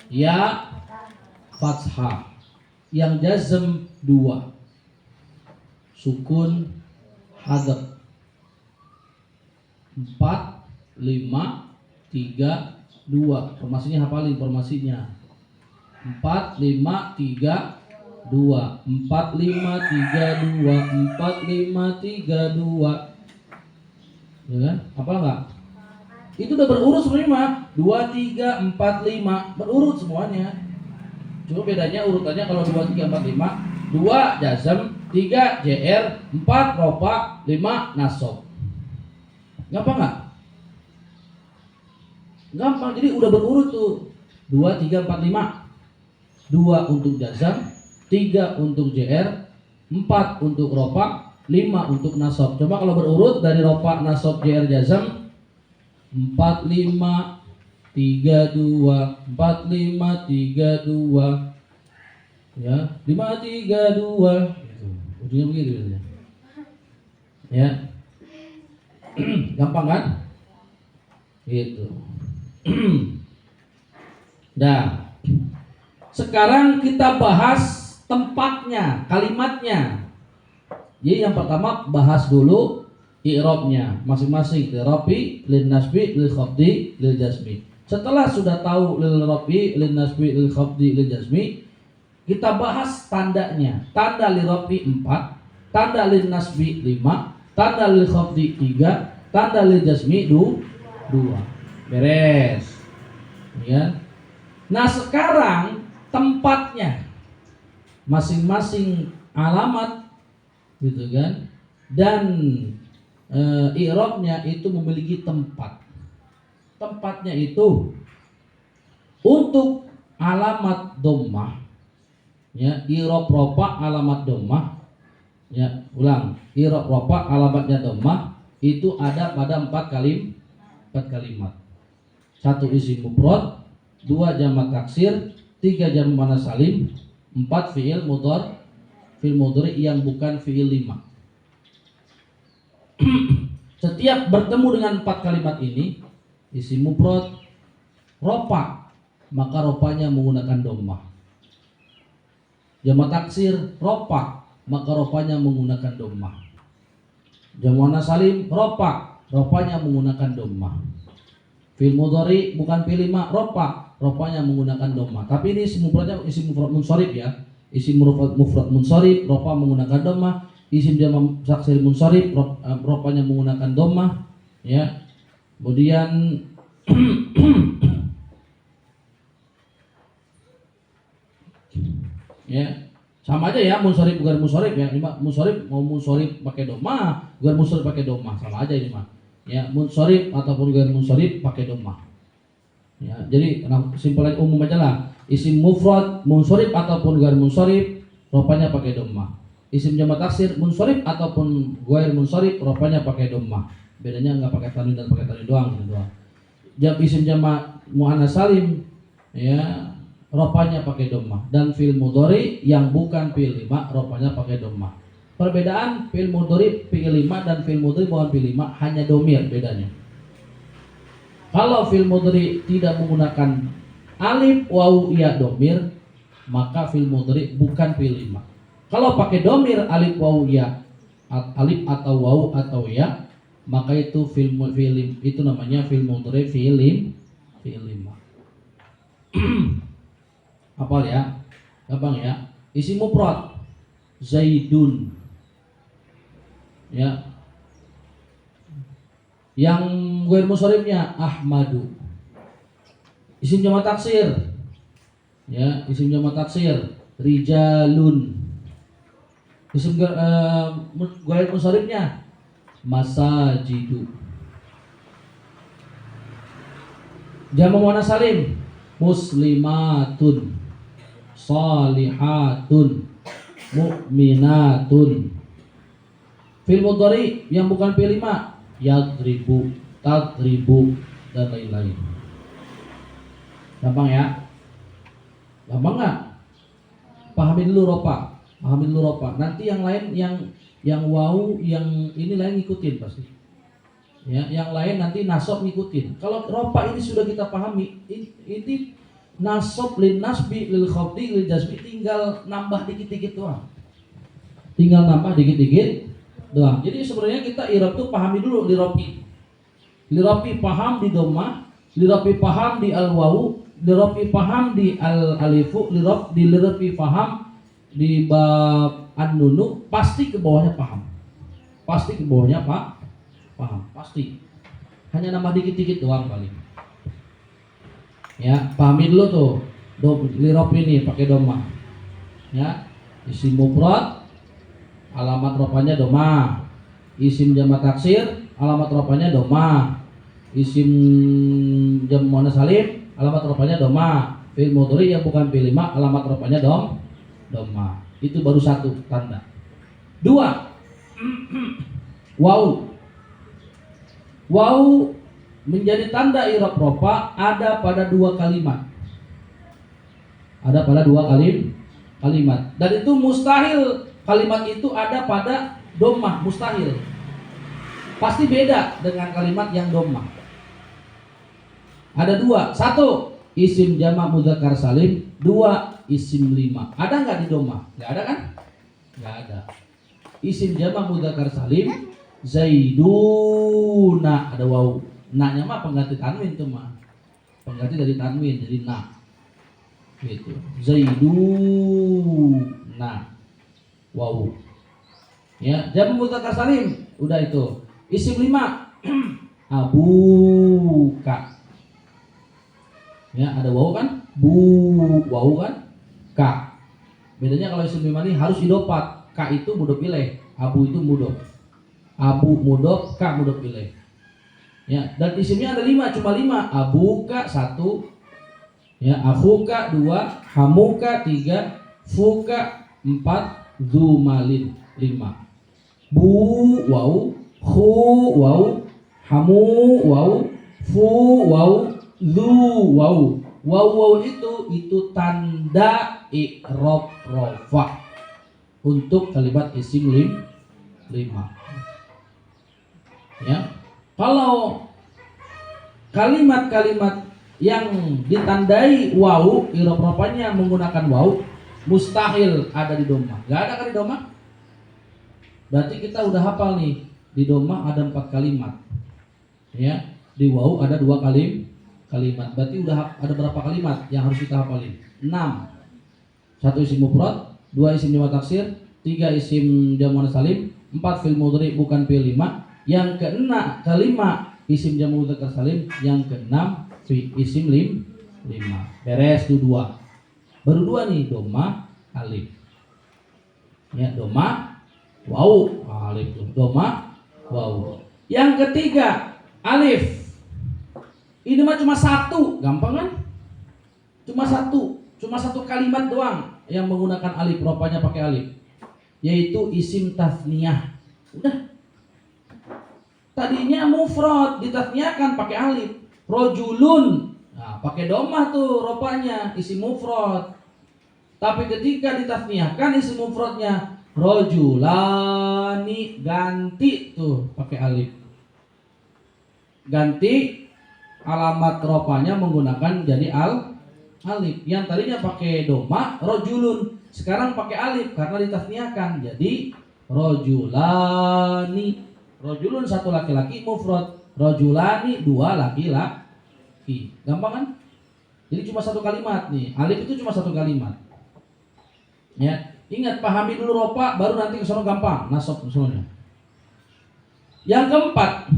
ya, fathah. Yang jazm 2. Sukun, hadab. 4, 5, 3, 2. Formasinya hafalin formasinya. 4, 5, 3, 2. 4, 5, 3, 2. 4, 5, 3, 2. Ya kan? Hafal enggak? Itu udah berurut sebenarnya. 2, 3, 4, 5 berurut semuanya. Cuma bedanya urutannya kalau 2, 3, 4, 5, 2 jazm, 3 JR, 4 rofa, 5 nasab. Gampang nggak? Gampang, jadi udah berurut tuh 2, 3, 4, 5. 2 untuk jazam, 3 untuk JR, 4 untuk rofa, 5 untuk nasab. Coba kalau berurut dari rofa, nasab, JR, jazam 4, 5, 3, 2. 4, 5, 3, 2. Ya, 5, 3, 2. Ujungnya begitu biasanya. Ya. Gampang kan? Gitu. Nah, sekarang kita bahas tempatnya, kalimatnya. Jadi yang pertama bahas dulu i'rabnya masing-masing, lil raf'i, lil nasbi, lil khafdi, lil jazmi. Setelah sudah tahu lil raf'i, lil nasbi, lil khafdi, lil jazmi, kita bahas tandanya. Tanda lil raf'i 4, tanda lil nasbi 5, tanda lil khafdi 3, tanda lil jazmi 2. Beres. Ya. Nah, sekarang tempatnya masing-masing alamat gitu kan. Dan i'rabnya itu memiliki tempat. Tempatnya itu untuk alamat dhammah. Ya, i'rab rofa alamat dhammah. Ya, ulang. I'rab rofa alamatnya dhammah itu ada pada 4 kalimat. 1 isim mufrad, 2 jamak taksir, 3 jamak muannats salim, 4 fi'il mudhari yang bukan fi'il 5. Setiap bertemu dengan 4 kalimat ini, isim mufrad rofa, maka rofanya menggunakan dhammah. Jamak taksir rofa, maka rofanya menggunakan dhammah. Jamak muannats salim rofa, rofanya menggunakan dhammah. Fi'il mudhari bukan fi'il 5 rofa, rofanya menggunakan dhammah. Tapi ini isim mufradnya isim mufrad munsharif ya. Isim mufrad munsharif rofa menggunakan dhammah. Isim jamak taksir munsharif rofanya menggunakan dhammah ya. Kemudian ya sama aja ya, munsharif bukan munsharif ya. Ini munsharif mau munsharif pakai dhammah, bukan munsharif pakai dhammah, sama aja ini mah. Ya, munsharif ataupun bukan munsharif pakai dhammah. Ya, jadi simpel umum aja lah. Isim mufrad munsharif ataupun bukan munsharif, rofanya pakai dhammah. Isim jamak taksir munsharif ataupun ghair munsharif, rofanya pakai dhammah. Bedanya enggak pakai tanwin dan pakai tanwin doang, gitu doang. Isim jamak muannats salim ya, rofanya pakai dhammah, dan fi'il mudhari yang bukan fi'il 5 rofanya pakai dhammah. Perbedaan fi'il mudhari fi'il 5 dan fi'il mudhari bukan fi'il 5 hanya dhamir bedanya. Kalau fi'il mudhari tidak menggunakan alif wawu ya dhamir, maka fi'il mudhari bukan fi'il 5. Kalau pakai dhamir alif wawu ya, alif atau wawu atau ya, maka itu fi'il itu namanya fi'il mudhari fi'il 5. Hafal ya. Gampang ya. Isim mufrad Zaidun. Ya. Yang ghair munsharifnya Ahmadu. Isim jamak taksir. Ya, isim jamak taksir Rijalun. Isim ghair munsharifnya Masajidu. Jamak muannas salim Muslimatun, Salihatun, Mu'minatun. Fi'il mudhari yang bukan fi'il 5 yadribu, tadribu, dan lain-lain. Gampang ya? Gampang nggak? Pahami dulu ropa, pahami dulu ropa. Nanti yang lain yang wau, yang ini lain ngikutin pasti. Ya, yang lain nanti nasab ngikutin. Kalau ropa ini sudah kita pahami, ini nasab lin nasbi lil khafdi lil jazmi tinggal nambah dikit-dikit doang. Tinggal nambah dikit-dikit doang. Jadi sebenarnya kita i'rab tuh pahami dulu liropi. Liropi paham di dhammah, liropi paham di al-wawu, liropi paham di al-alifu, liropi paham di bab an-nunu, pasti ke bawahnya paham. Pasti ke bawahnya paham, pasti. Hanya nambah dikit-dikit doang paling. Ya, pahami dulu tuh. Lirob ini pakai dhammah. Ya, isim mufrad alamat rofanya dhammah. Isim jamak taksir alamat rofanya dhammah. Isim jamak muannas salim alamat rofanya dhammah. Fi'il mudhari yang bukan fi'il 5 alamat rofanya dhammah. Itu baru satu tanda. Dua, wau. Wau menjadi tanda i'rab rofa ada pada dua kalimat. Ada pada dua kalimat. Dan itu mustahil kalimat itu ada pada dhammah, mustahil. Pasti beda dengan kalimat yang dhammah. Ada dua. Satu, isim jamak mudzakkar salim. Dua, isim 5. Ada nggak di dhammah? Nggak ada kan? Nggak ada. Isim jamak mudzakkar salim Zaiduna, ada wawu. Na-nya mah pengganti tanwin tuh mah. Pengganti dari tanwin jadi na. Gitu. Zaiduna. Wawu. Ya, jamak mudzakkar salim udah itu. Isim 5 abuka. Ya, ada wawu kan? Wawu kan? Ka. Bedanya kalau isim 5 ini harus idofat. Ka itu mudhof ilaih, abu itu mudhof. Abu mudhof, ka mudhof ilaih. Ya, dan isimnya ada 5, cuma 5. Abuka 1, ya, akhuka 2, hamuka 3, fuka 4, zumalin 5. Bu wawu, khu wawu, hamu wawu, fu wawu, zu wawu. Wawu itu tanda i'rab rafa untuk kalimat isim 5. Ya, kalau kalimat-kalimat yang ditandai wawu, i'rab rafanya menggunakan wawu, mustahil ada di dhammah. Gak ada kan di dhammah? Berarti kita udah hafal nih, di dhammah ada 4 kalimat. Ya, di wawu ada 2 kalimat. Berarti udah ada berapa kalimat yang harus kita hafalin? 6. 1 isim mufrad, 2 isim jamak taksir, 3 isim jamak muannas salim, 4 fi'il mudhari bukan fi'il 5. Yang keenam, kelima isim jamak mudzakkar salim, yang keenam isim 5. Beres itu 2. Baru 2 nih, dhammah, alif. Ya, dhammah, wawu, alif tuh. Dhammah, wawu. Yang ketiga, alif. Ini mah cuma 1, gampang kan? Cuma satu kalimat doang yang menggunakan alif, rupanya pakai alif. Yaitu isim tasniyah. Udah. Tadinya mufrad ditasniahkan pakai alif. Rojulun, nah, pakai dhammah tuh rupanya isim mufrad. Tapi ketika ditasniahkan isim mufradnya rojulani, ganti tuh pakai alif. Ganti alamat rupanya menggunakan jadi alif. Yang tadinya pakai dhammah rojulun, sekarang pakai alif karena ditasniahkan jadi rojulani. Rojulun 1 laki-laki mufrad, rojulani 2 laki-laki. Gampang kan? Jadi cuma 1 kalimat nih. Alif itu cuma 1 kalimat. Ya, ingat pahami dulu ropa, baru nanti kesono gampang nasab kesononya. Yang keempat,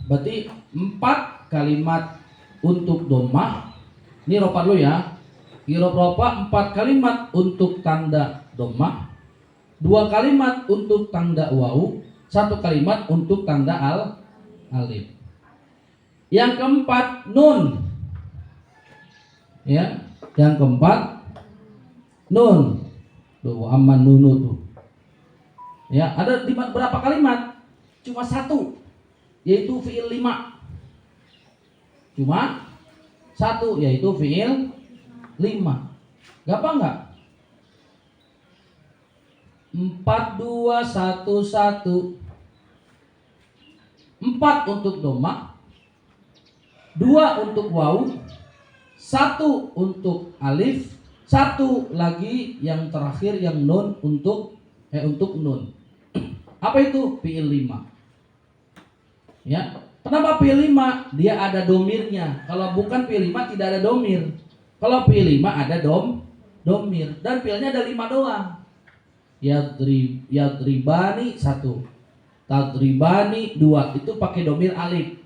berarti 4 kalimat untuk domah. Ini ropa dulu ya. Irob ropa 4 kalimat untuk tanda domah, 2 kalimat untuk tanda wau, 1 kalimat untuk tanda alif. Yang keempat nun. Ya, yang keempat nun. Tuh aman nunu tuh. Ya, ada berapa kalimat? Cuma 1, yaitu fiil 5. Cuma 1, yaitu fiil 5. Gampang nggak? 4 2 1 1. 4 untuk domah, 2 untuk waw, 1 untuk alif, 1 lagi yang terakhir yang nun untuk nun. Apa itu? Fiil 5. Ya. Kenapa fiil 5? Dia ada domirnya. Kalau bukan fiil 5 tidak ada domir. Kalau fiil 5 ada domir, dan fiilnya ada 5 doang. Yadribani 1, tadribani 2, itu pakai domir alif.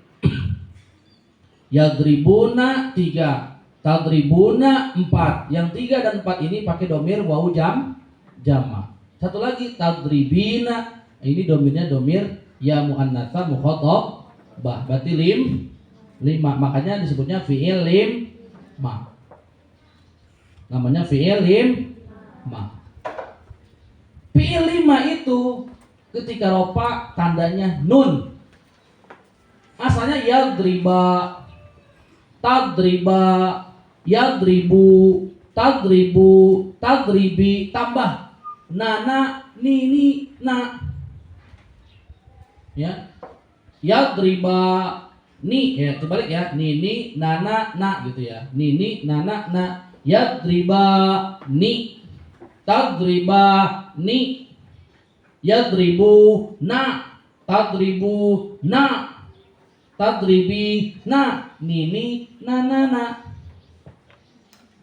Yadribuna 3, tadribuna 4. Yang 3 dan 4 ini pakai domir wawu jama. Satu lagi tadribina, ini domirnya domir ya muannatsa mukhatabah. Berarti 5. Makanya disebutnya fiil 5. Namanya fiil 5. Fiil 5 itu ketika ropa tandanya nun. Asalnya yadriba, tadriba, yadribu, tadribu, tadribi, tambah nana, nini, na. Ya. Yadriba ni, ya kebalik ya, nini, nana, na gitu ya. Nini, nana, na. Yadriba ni, tadriba ni, yadribu na, tadribu na, tadribi na, nini nanana.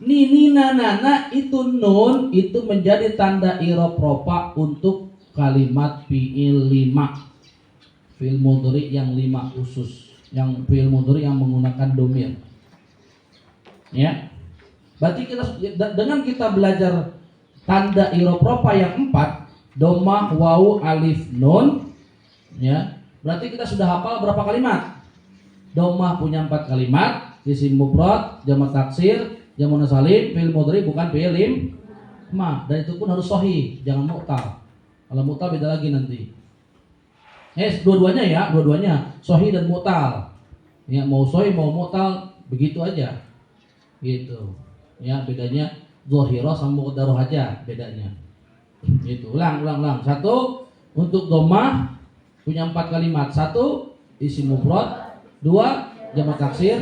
Nini nanana itu nun, itu menjadi tanda irob rofa untuk kalimat fiil 5. Fiil mudhari yang 5 khusus, yang fiil mudhari yang menggunakan domir. Ya. Berarti dengan kita belajar tanda irob rofa yang 4, domah, wawu, alif, nun, ya, berarti kita sudah hafal berapa kalimat? Domah punya 4 kalimat, isim mufrad, jamak taksir, jamak salim, fiil mudhari bukan fiil 5, dan itu pun harus sahih, jangan mu'tal. Kalau mu'tal beda lagi nanti. Dua-duanya ya, dua-duanya sahih dan mu'tal. Ya, mau sahih mau mu'tal begitu aja. Gitu. Ya, bedanya zahirah sama muqaddarah aja bedanya. Gitu. Ulang. 1 untuk domah punya 4 kalimat. 1 isim mufrad, 2 jamak taksir,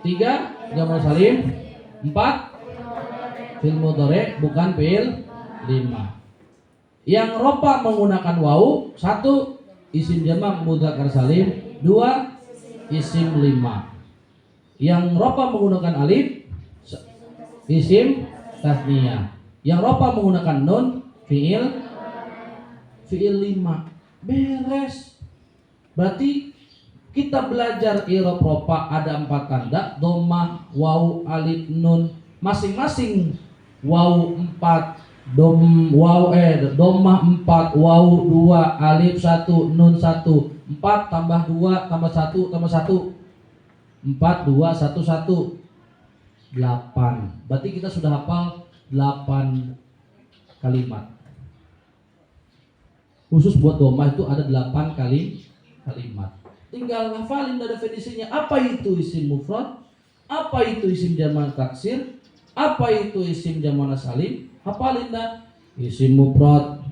3 jamak salim, 4 fiil mudhari bukan fiil 5. Yang rofa menggunakan wawu, 1 isim jamak mudzakkar salim, 2 isim 5. Yang rofa menggunakan alif, isim tasniyah. Yang rofa menggunakan nun, fiil 5. Beres. Berarti kita belajar irob rofa ada 4 tanda, domah, wawu, alif, nun. Masing-masing wawu 4, domah 4, wawu 2, alif 1, nun 1. 4 tambah 2 tambah 1 tambah 1. 4 2 1 1. 8. Berarti kita sudah hafal 8 kalimat. Khusus buat domah itu ada 8 kalimat. Tinggal hafalin definisinya. Apa itu isim mufrad? Apa itu isim jamak taksir? Apa itu isim jamak salim? Hafalin dah. Isim mufrad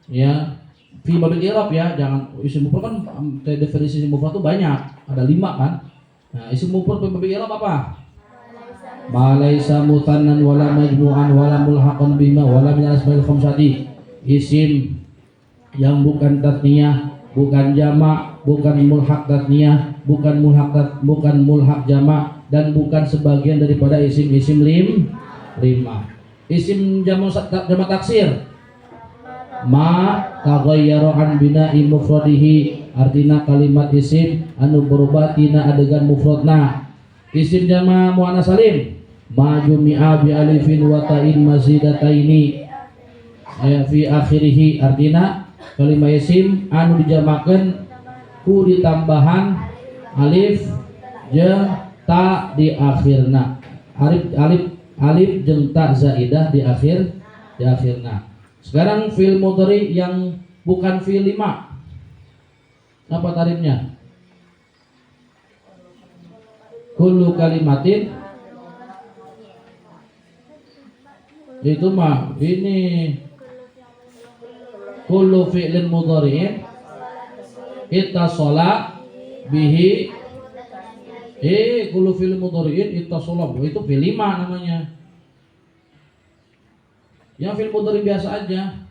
ya. Fi babil i'rab ya, jangan isim mufrad kan definisi isim mufrad itu banyak. Ada 5 kan? Nah, isim mufrad fi babil i'rab apa? Ma laisa muthannan wala majmu'an wala mulhaqan bima wala min asmail khamsati. Isim yang bukan tasniyah, bukan jamak, bukan mulhaq tasniyah, bukan mulhaq jamak, dan bukan sebagian daripada isim-isim 5. Isim jamak taksir ma taghayyara an bina'i mufradihi, artina kalimat isim anu berubah tina adegan mufradna. Isim jama muannas salim ma jumi'a bi alifin wa ta'in mazidataini fi akhirih, artina kalimat isim anu dijamakeun ku ditambahan alif jeung ta di akhirna. Alif jeung ta zaidah di akhirna. Sekarang fi'il mudhari yang bukan fi'il 5. Apa tarifnya? Kullu kalimatin, itu mah ini kullu fi'lin mudhari'in ittasala bihi, kullu fi'lin mudhari'in ittasala, itu fi'il 5 namanya. Yang fi'il mudhari biasa aja.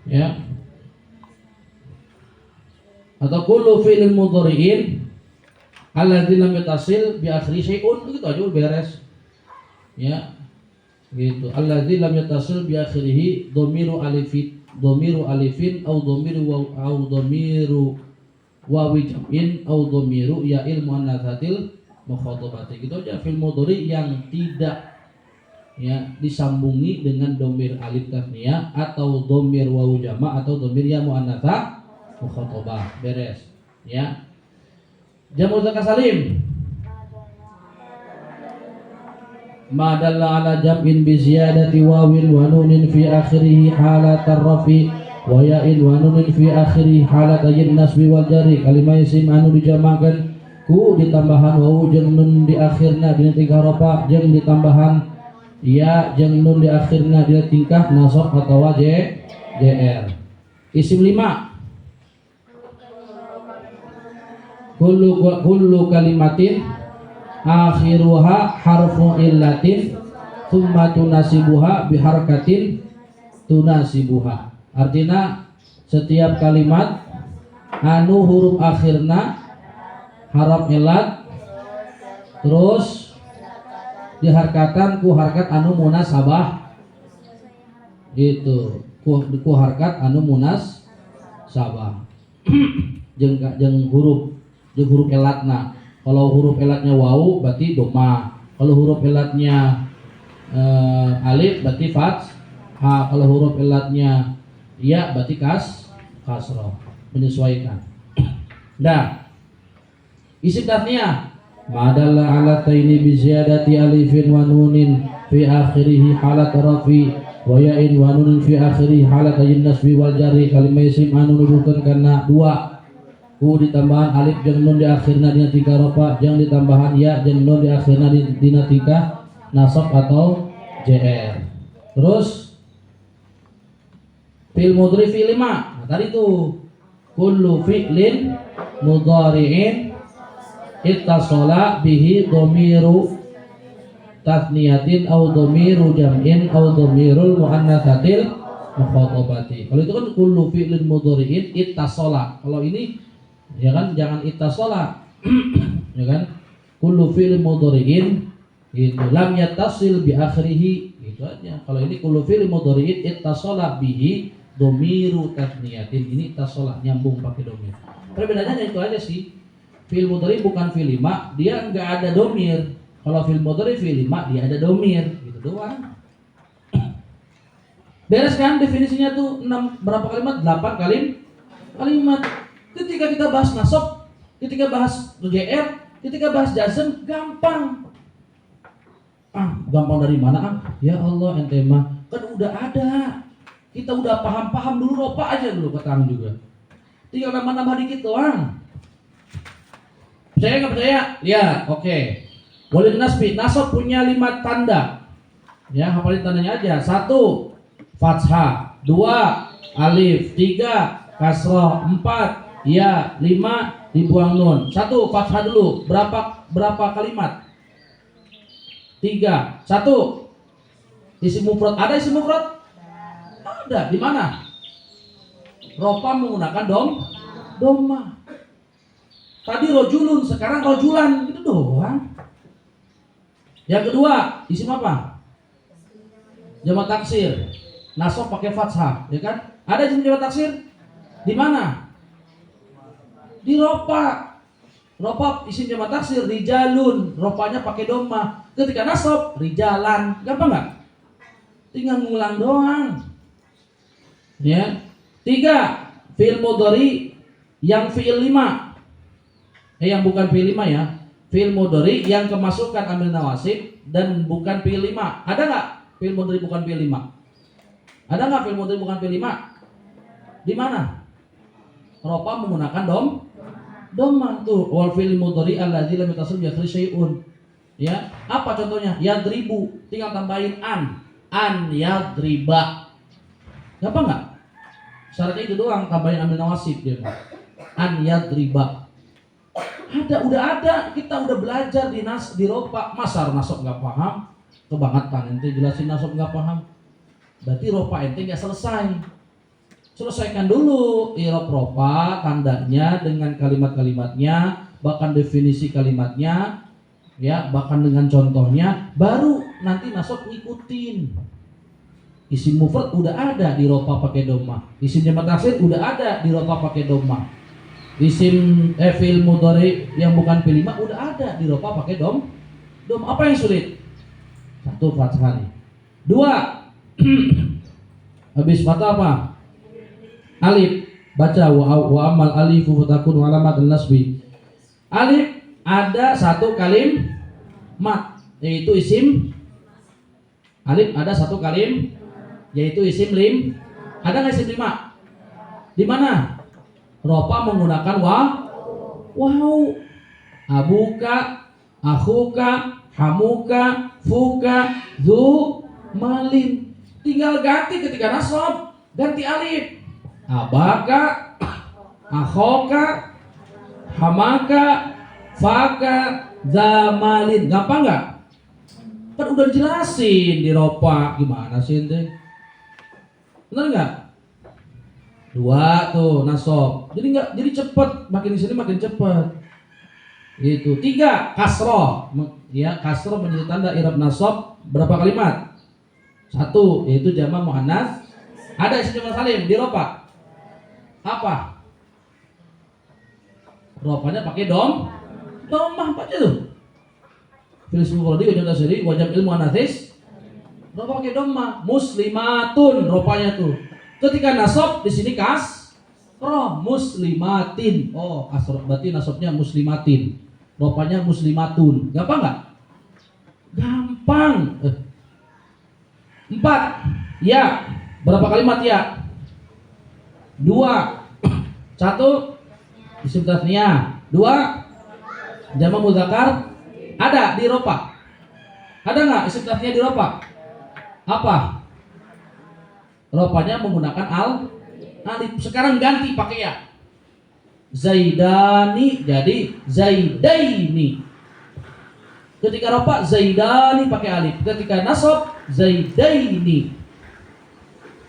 Ya. Atau kullu fi'lin mudhari'in alladzi lam yattasil bi akhiri syai'un, begitu aja beres. Ya. Gitu. Alladzi lam yattasil bi akhirih dhamiru alifin au dhamiru wawi jam'in au dhamiru ya'il muannatsatil mukhatabati. Gitu aja fi'il mudhari yang tidak disambungi dengan dhamir alif tasniyah atau dhamir wawu jama' atau dhamir ya muannatsa mukhatabah, beres. Ya. Jamu mudzakkar salim ma dalla ala jam'in bi ziyadati wawin wa nunin fi akhirih halatar rafi wa ya'in wa nunin fi akhirih halatay nasbi wal jari. Kalimah isim anu dijamakeun ku ditambahan wawu jeung nun di akhirna dina tingkah rafa jeung ditambahan ya jeung nun di akhirna dina tingkah nasab atawa jr. Isim 5 kullu kalimatin akhiruha harfu illatin thumma tunasibuha biharakatin tunasibuha. Artinya setiap kalimat anu huruf akhirna haraf illat terus diharkatan ku harkat anu munasabah, gitu ku harkat anu munasabah jeung huruf elatna. Kalau huruf elatnya wawu berarti doma, kalau huruf elatnya alif berarti fathah, kalau huruf elatnya ya berarti kasrah, menyesuaikan. Nah, isim tasniyah madalla ala taini bi ziyadati alifin wa nunin fi akhirih halat rafi wa ya'in wa nunin fi akhirih halat nasbi wal jari. Kalimah isim anu nuduhkeun kana dua ku ditambahan alif jeung nun di akhirna dina tingkah rafa jeung ditambahan ya jeung nun di akhirna dina tingkah nasab atau jr. Terus fi'il mudhari fi'il 5. Nah, tadi tuh kullu fi'lin mudhari'in ittasala bihi dhamiru tasniyatin au dhamiru jam'in au dhamirul muannatsatil mukhatabati. Kalau itu kan kullu fi'lin mudhari'in ittasala. Kalau ini ya kan jangan ittasala. Ya kan? Kullu fi'lin mudhari'in itu lam yattasil bi akhirih, itu aja. Kalau ini kullu fi'lin mudhari'in ittasala bihi dhamiru tasniyatin, ini ittasala nyambung pakai dhamir. Perbedaannya itu aja sih. Fi'il mudhari bukan fi'il 5, dia enggak ada dhamir. Kalau fi'il mudhari fi'il 5 dia ada dhamir, gitu doang. Beres kan definisinya tuh 6 berapa kalimat? 8 kalimat. Ketika kita bahas nasab, ketika bahas JR, ketika bahas jazm gampang. Gampang dari mana? Ya Allah, ente mah kan udah ada. Kita udah paham dulu ropa aja dulu ketang juga. Tinggal nambah dikit doang. Percaya nggak percaya? Ya, oke. Walid nasbi, nasab punya 5 tanda. Ya, hafalin tandanya aja. 1 fathah, 2 alif, 3 kasrah, 4 ya, 5 dibuang nun. 1 fathah dulu. Berapa kalimat? 3. 1 isim mufrad. Ada isim mufrad? Ada. Di mana? Ropa menggunakan doma. Tadi rojulun, sekarang rojulan, gitu doang. Yang kedua, isim apa? Jamak taksir. Nasab pakai fathah, ya kan? Ada isim jamak taksir? Di mana? Di ropa. Ropa isim jamak taksir rijalun, ropanya pakai dhamma. Ketika nasab rijalan, gampang nggak? Tinggal ngulang doang. Ya. 3, fi'il mudhari yang fi'il 5. Yang bukan fi'il 5 ya. Fi'il mudhari yang kemasukan amil nawasib dan bukan fi'il 5. Ada nggak fi'il mudhari bukan fi'il 5? Ada nggak fi'il mudhari bukan fi'il 5? Di mana? Ropa menggunakan dhamma tuh. Wal fi'il mudhari alladzi lam yatasil bi akhir syai'un. Ya, apa contohnya? Yadribu, tinggal tambahin an yadriba. Gampang nggak? Syaratnya itu doang, tambahin amil nawasib dia. An yadriba. Udah ada, kita udah belajar di ropa. Masa nasab nggak paham? Kebangetan ente jelasin nasab nggak paham. Berarti ropa ente nggak selesai. Selesaikan dulu i'rab ropa, tandanya dengan kalimat-kalimatnya, bahkan definisi kalimatnya, ya, bahkan dengan contohnya, baru nanti nasab ngikutin. Isim mufrad udah ada di ropa pakai dhamma. Isim jamak taksir udah ada di ropa pakai dhamma. Isim fi'il mudhari yang bukan fi'il 5 udah ada di ropa pakai dom. Apa yang sulit? 1, fathah nih. 2, habis fathah apa? Alif. Baca wa amal alifu fatakun alamat nasbi. Alif ada satu kalimat yaitu isim. Alif ada satu kalimat yaitu isim lim. Ada nggak isim 5? Di mana? Ropa menggunakan wow. Abuka, akhuka, hamuka, fuka, zu, malin. Tinggal ganti ketika nasab, ganti alif. Abaka, akhoka, hamaka, faka, zamalin. Gampang nggak? Kan udah dijelasin di ropa. Gimana sih ente? Benar nggak? 2 tuh nasab. Jadi cepet, makin di sini makin cepet. Itu. 3, kasroh. Ya, kasroh menjadi tanda i'rab nasab. Berapa kalimat? 1, yaitu jamak muannats. Ada isim jamak salim di ropa. Apa? Ropanya pakai dhammah apa aja tuh? Fil ismi mufradi wa jamak tasghiri wa jam'il muannats. Ropa pakai dhamma. Muslimatun ropanya tuh. Ketika nasab di sini kasroh muslimatin. Oh, kasroh berarti nasabnya muslimatin. Ropanya muslimatun. Gampang nggak? Gampang. 4, ya. Berapa kalimat ya? 2. 1 isim tasniyah. 2 jamak mudzakkar. Ada di ropa. Ada nggak isim tasniyah di ropa? Apa? Ropanya menggunakan alif. Sekarang ganti pakai ya. Zaidani jadi zaidaini. Ketika ropa zaidani pakai alif. Ketika nasab zaidaini.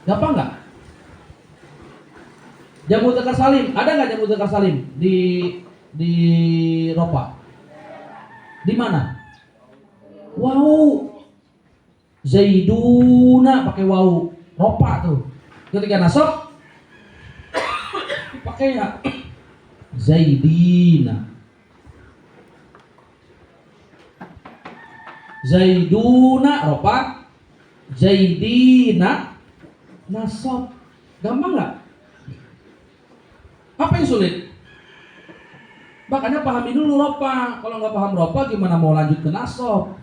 Gampang nggak? Jamak mudzakkar salim. Ada nggak jamak mudzakkar salim di ropa? Di mana? Wow. Zaiduna pakai waw. Ropa tuh. Ketika nasab pakai ya. Zaidina. Zaiduna ropa. Zaidina nasab. Gampang nggak? Apa yang sulit? Makanya pahami dulu ropa. Kalau nggak paham ropa, gimana mau lanjut ke nasab?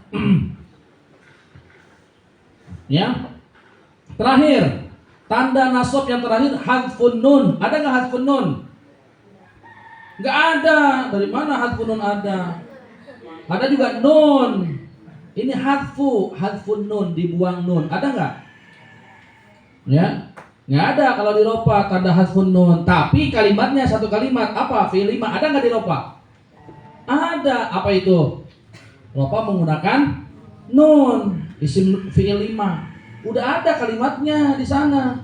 Ya. Terakhir, tanda nasab yang terakhir hadfun nun. Ada nggak hadfun nun? Nggak ada. Dari mana hadfun nun ada? Ada juga nun. Ini hadfun nun, dibuang nun. Ada nggak? Ya, nggak ada kalau di ropa tanda hadfun nun. Tapi kalimatnya satu kalimat apa? Fi'il 5. Ada nggak di ropa? Ada. Apa itu? Ropa menggunakan nun, isim fi'il 5. Udah ada kalimatnya di sana.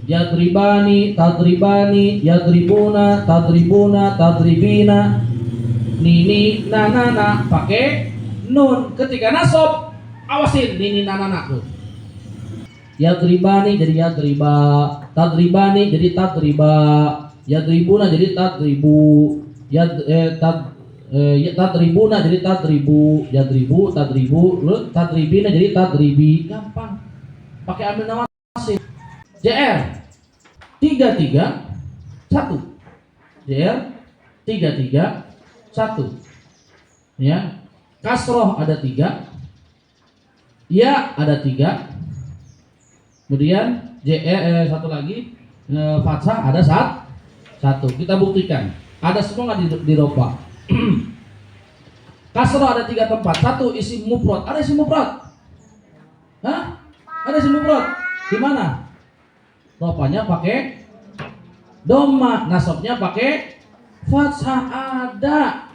Yadribani, tadribani, yadribuna, tadribuna, tadribina. Nini, nana, pakai nun. Ketika nasab Awasin nini nanana tuh. Yadribani jadi yadriba, tadribani jadi tadriba, yadribuna jadi tadribu, tadribuna jadi tadribu, yadribu, tadribu, tadribina jadi tadribi. Gampang. Pakai ambil nama wasin. JR 3-3-1. JR 3-3-1. Ya. Kasroh ada 3. Ya ada 3. Kemudian satu lagi fathah ada 1. Kita buktikan. Ada semua nggak di ropa? Kasroh ada 3 tempat. 1 isim mufrad. Ada isim mufrad? Hah? Ada isim mufrad? Di mana? Ropanya pakai doma, nasabnya pakai fathah ada.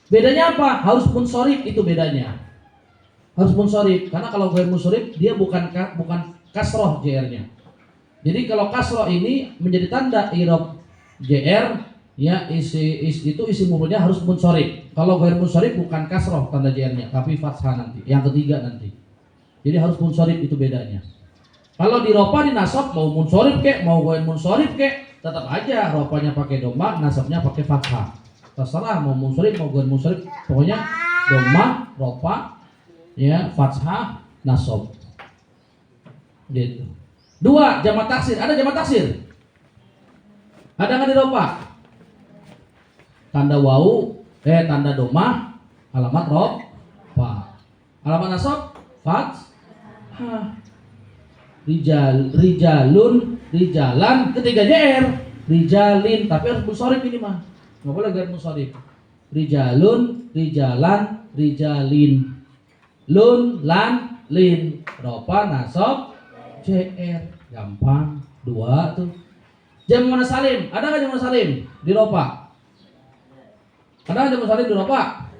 Bedanya apa? Harus munsorif, itu bedanya. Harus munsorif, karena kalau ghair munsorif dia bukan kasroh JR-nya. Jadi kalau kasroh ini menjadi tanda i'rab JR, ya itu isi mufradnya harus munsorif. Kalau ghair munsorif bukan kasroh tanda JR-nya, tapi fathah nanti. Yang ketiga nanti. Jadi harus munsorif, itu bedanya. Kalau di ropa di nasab mau munsorif kek, mau ghair munsorif kek, tetap aja ropanya pakai doma, nasabnya pakai fathah. Terserah mau munsorif mau ghair munsorif, pokoknya doma, ropa, ya fathah, nasab. Gitu. 2 jamak taksir. Ada jamak taksir? Ada nggak di ropa? Tanda wau, tanda doma, alamat ropa. Alamat nasab, fathah. Rijalun, rijalan, ketiga JR, rijalin, tapi harus munsharif ini mah. Nggak boleh ghair munsharif. Rijalun, rijalan, rijalin. Lun, lan, lin. Ropa, nasab, JR. Gampang. 2 tuh. Jamu mana salim? Ada nggak jamu salim di ropa? Ada nggak jamu salim di ropa?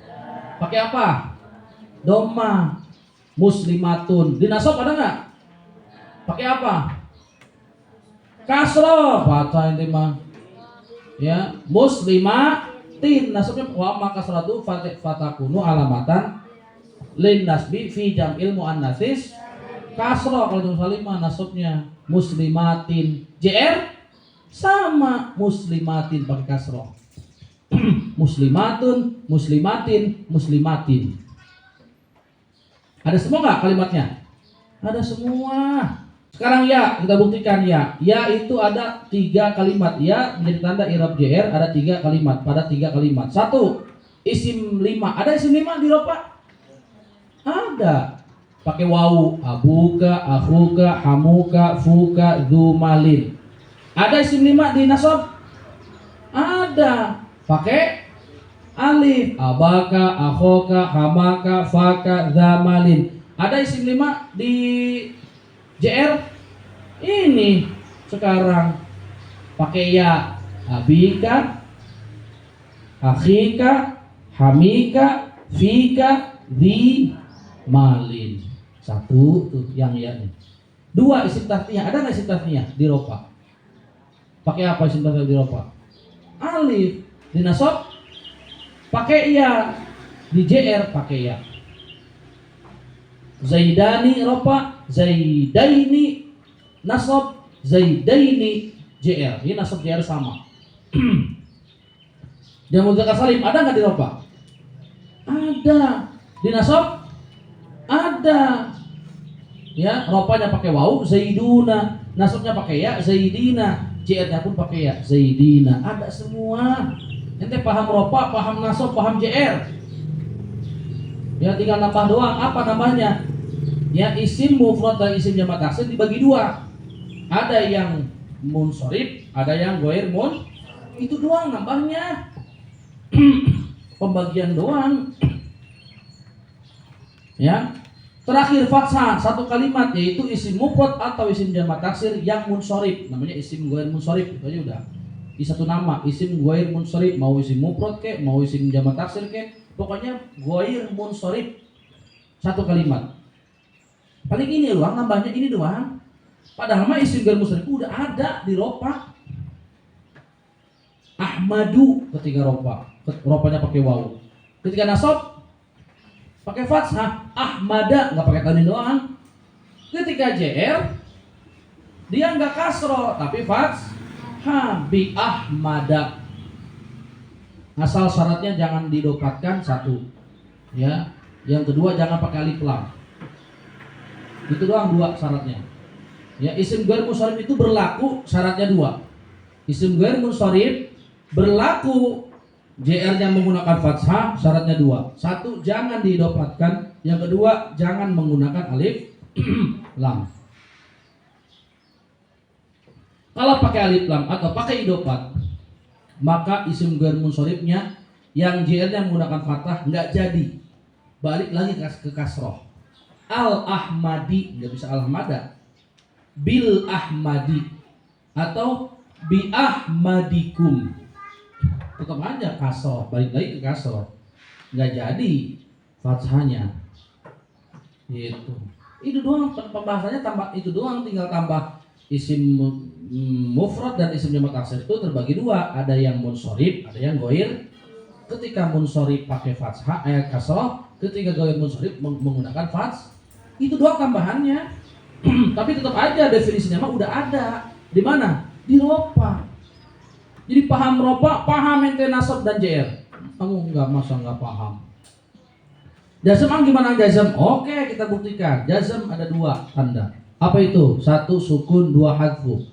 Pakai apa? Doma. Muslimatun. Di nasab ada nggak? Pakai apa? Kasroh, fathah ini mah. Ya, muslimatin. Nasabnya wa ma kasratu fatakunu alamatan lin nasbi fi jam'il muannatsis kasroh. Kalau jam salimah nasabnya muslimatin. JR sama, muslimatin pakai kasroh. Muslimatun, muslimatin, muslimatin. Ada semua nggak kalimatnya? Ada semua. Sekarang ya, kita buktikan ya. Ya itu ada 3 kalimat. Ya menjadi tanda i'rab JR ada 3 kalimat. Pada 3 kalimat. 1 isim 5. Ada isim 5 di ropa? Ada. Pakai wawu. Abuka, akhuka, hamuka, fuka, dzumalin. Ada isim 5 di nasab? Ada. Pakai alif. Abaka, akhoka, hamaka, faka, dzamalin. Ada isim 5 di JR? Ini sekarang pakai ya. Abika, akhika, hamika, fika, di malin. 1 tuh yang ya nih. 2 isim tasniyah. Ada nggak isim tasniyah di ropa? Pakai apa isim tasniyah di ropa? Alif. Di nasab pakai ya. Di JR pakai ya. Zaidani ropa, Zaidaini nasab, Zaidaini JR. Ini nasab JR sama. Jamu mudzakkar salim ada nggak di ropa? Ada. Di nasab ada. Ya, ropanya pakai wau, Zaiduna, nasabnya pakai ya, Zaidina, JR-nya pun pakai ya, Zaidina. Ada semua. Ente paham ropa, paham nasab, paham JR. Ya tinggal nambah doang. Apa namanya? Ya isim mufrad dan isim jamak taksir dibagi 2. Ada yang munsharif, ada yang ghair mun. Itu doang nambahnya. Pembagian doang. Ya. Terakhir fathah 1 kalimat yaitu isim mufrad atau isim jamak taksir yang munsharif. Namanya isim ghair munsharif. Itu aja udah. Di satu nama isim ghair munsharif, mau isim mufrad kek, mau isim jamak taksir kek, pokoknya ghair munsharif 1 kalimat. Paling ini doang, nambahnya ini doang. Padahal mah isim ghair munsharif udah ada di ropa. Ahmadu ketika ropa, ropanya pakai wawu. Ketika nasab pakai fathah, ahmada nggak pakai tanwin doang. Ketika JR dia nggak kasro tapi fathah, bi ahmada. Asal syaratnya jangan didopatkan satu, ya. Yang kedua jangan pakai alif lam. Itu doang dua syaratnya. Ya, isim ghair munsharif itu berlaku syaratnya dua. Isim ghair munsharif berlaku JR-nya menggunakan fathah syaratnya dua. Satu, jangan didopatkan. Yang kedua, jangan menggunakan alif lam. Kalau pakai alif lam atau pakai idopat, maka isim ghair munsharifnya yang JR-nya menggunakan fathah nggak jadi. Balik lagi ke kasroh. Al-Ahmadi, nggak bisa Al-Ahmada. Bil Ahmadi atau bi Ahmadikum. Tetap aja kasroh, balik lagi ke kasroh. Nggak jadi fathahnya. Gitu. Itu doang pembahasannya, tambah itu doang, tinggal tambah isim mufrad dan isim jamak taksir itu terbagi dua, ada yang munsharif, ada yang ghair. Ketika munsharif pakai fathah kasroh, ketika ghair munsharif menggunakan fathah. Itu doang tambahannya. Tapi tetap aja definisinya mah udah ada. Di mana? Di ropa. Jadi paham ropa, paham ente nasab dan JR. Kamu masa nggak paham. Jazm gimana jazm? Oke, kita buktikan. Jazm ada dua tanda. Apa itu? Satu sukun, dua hadfu.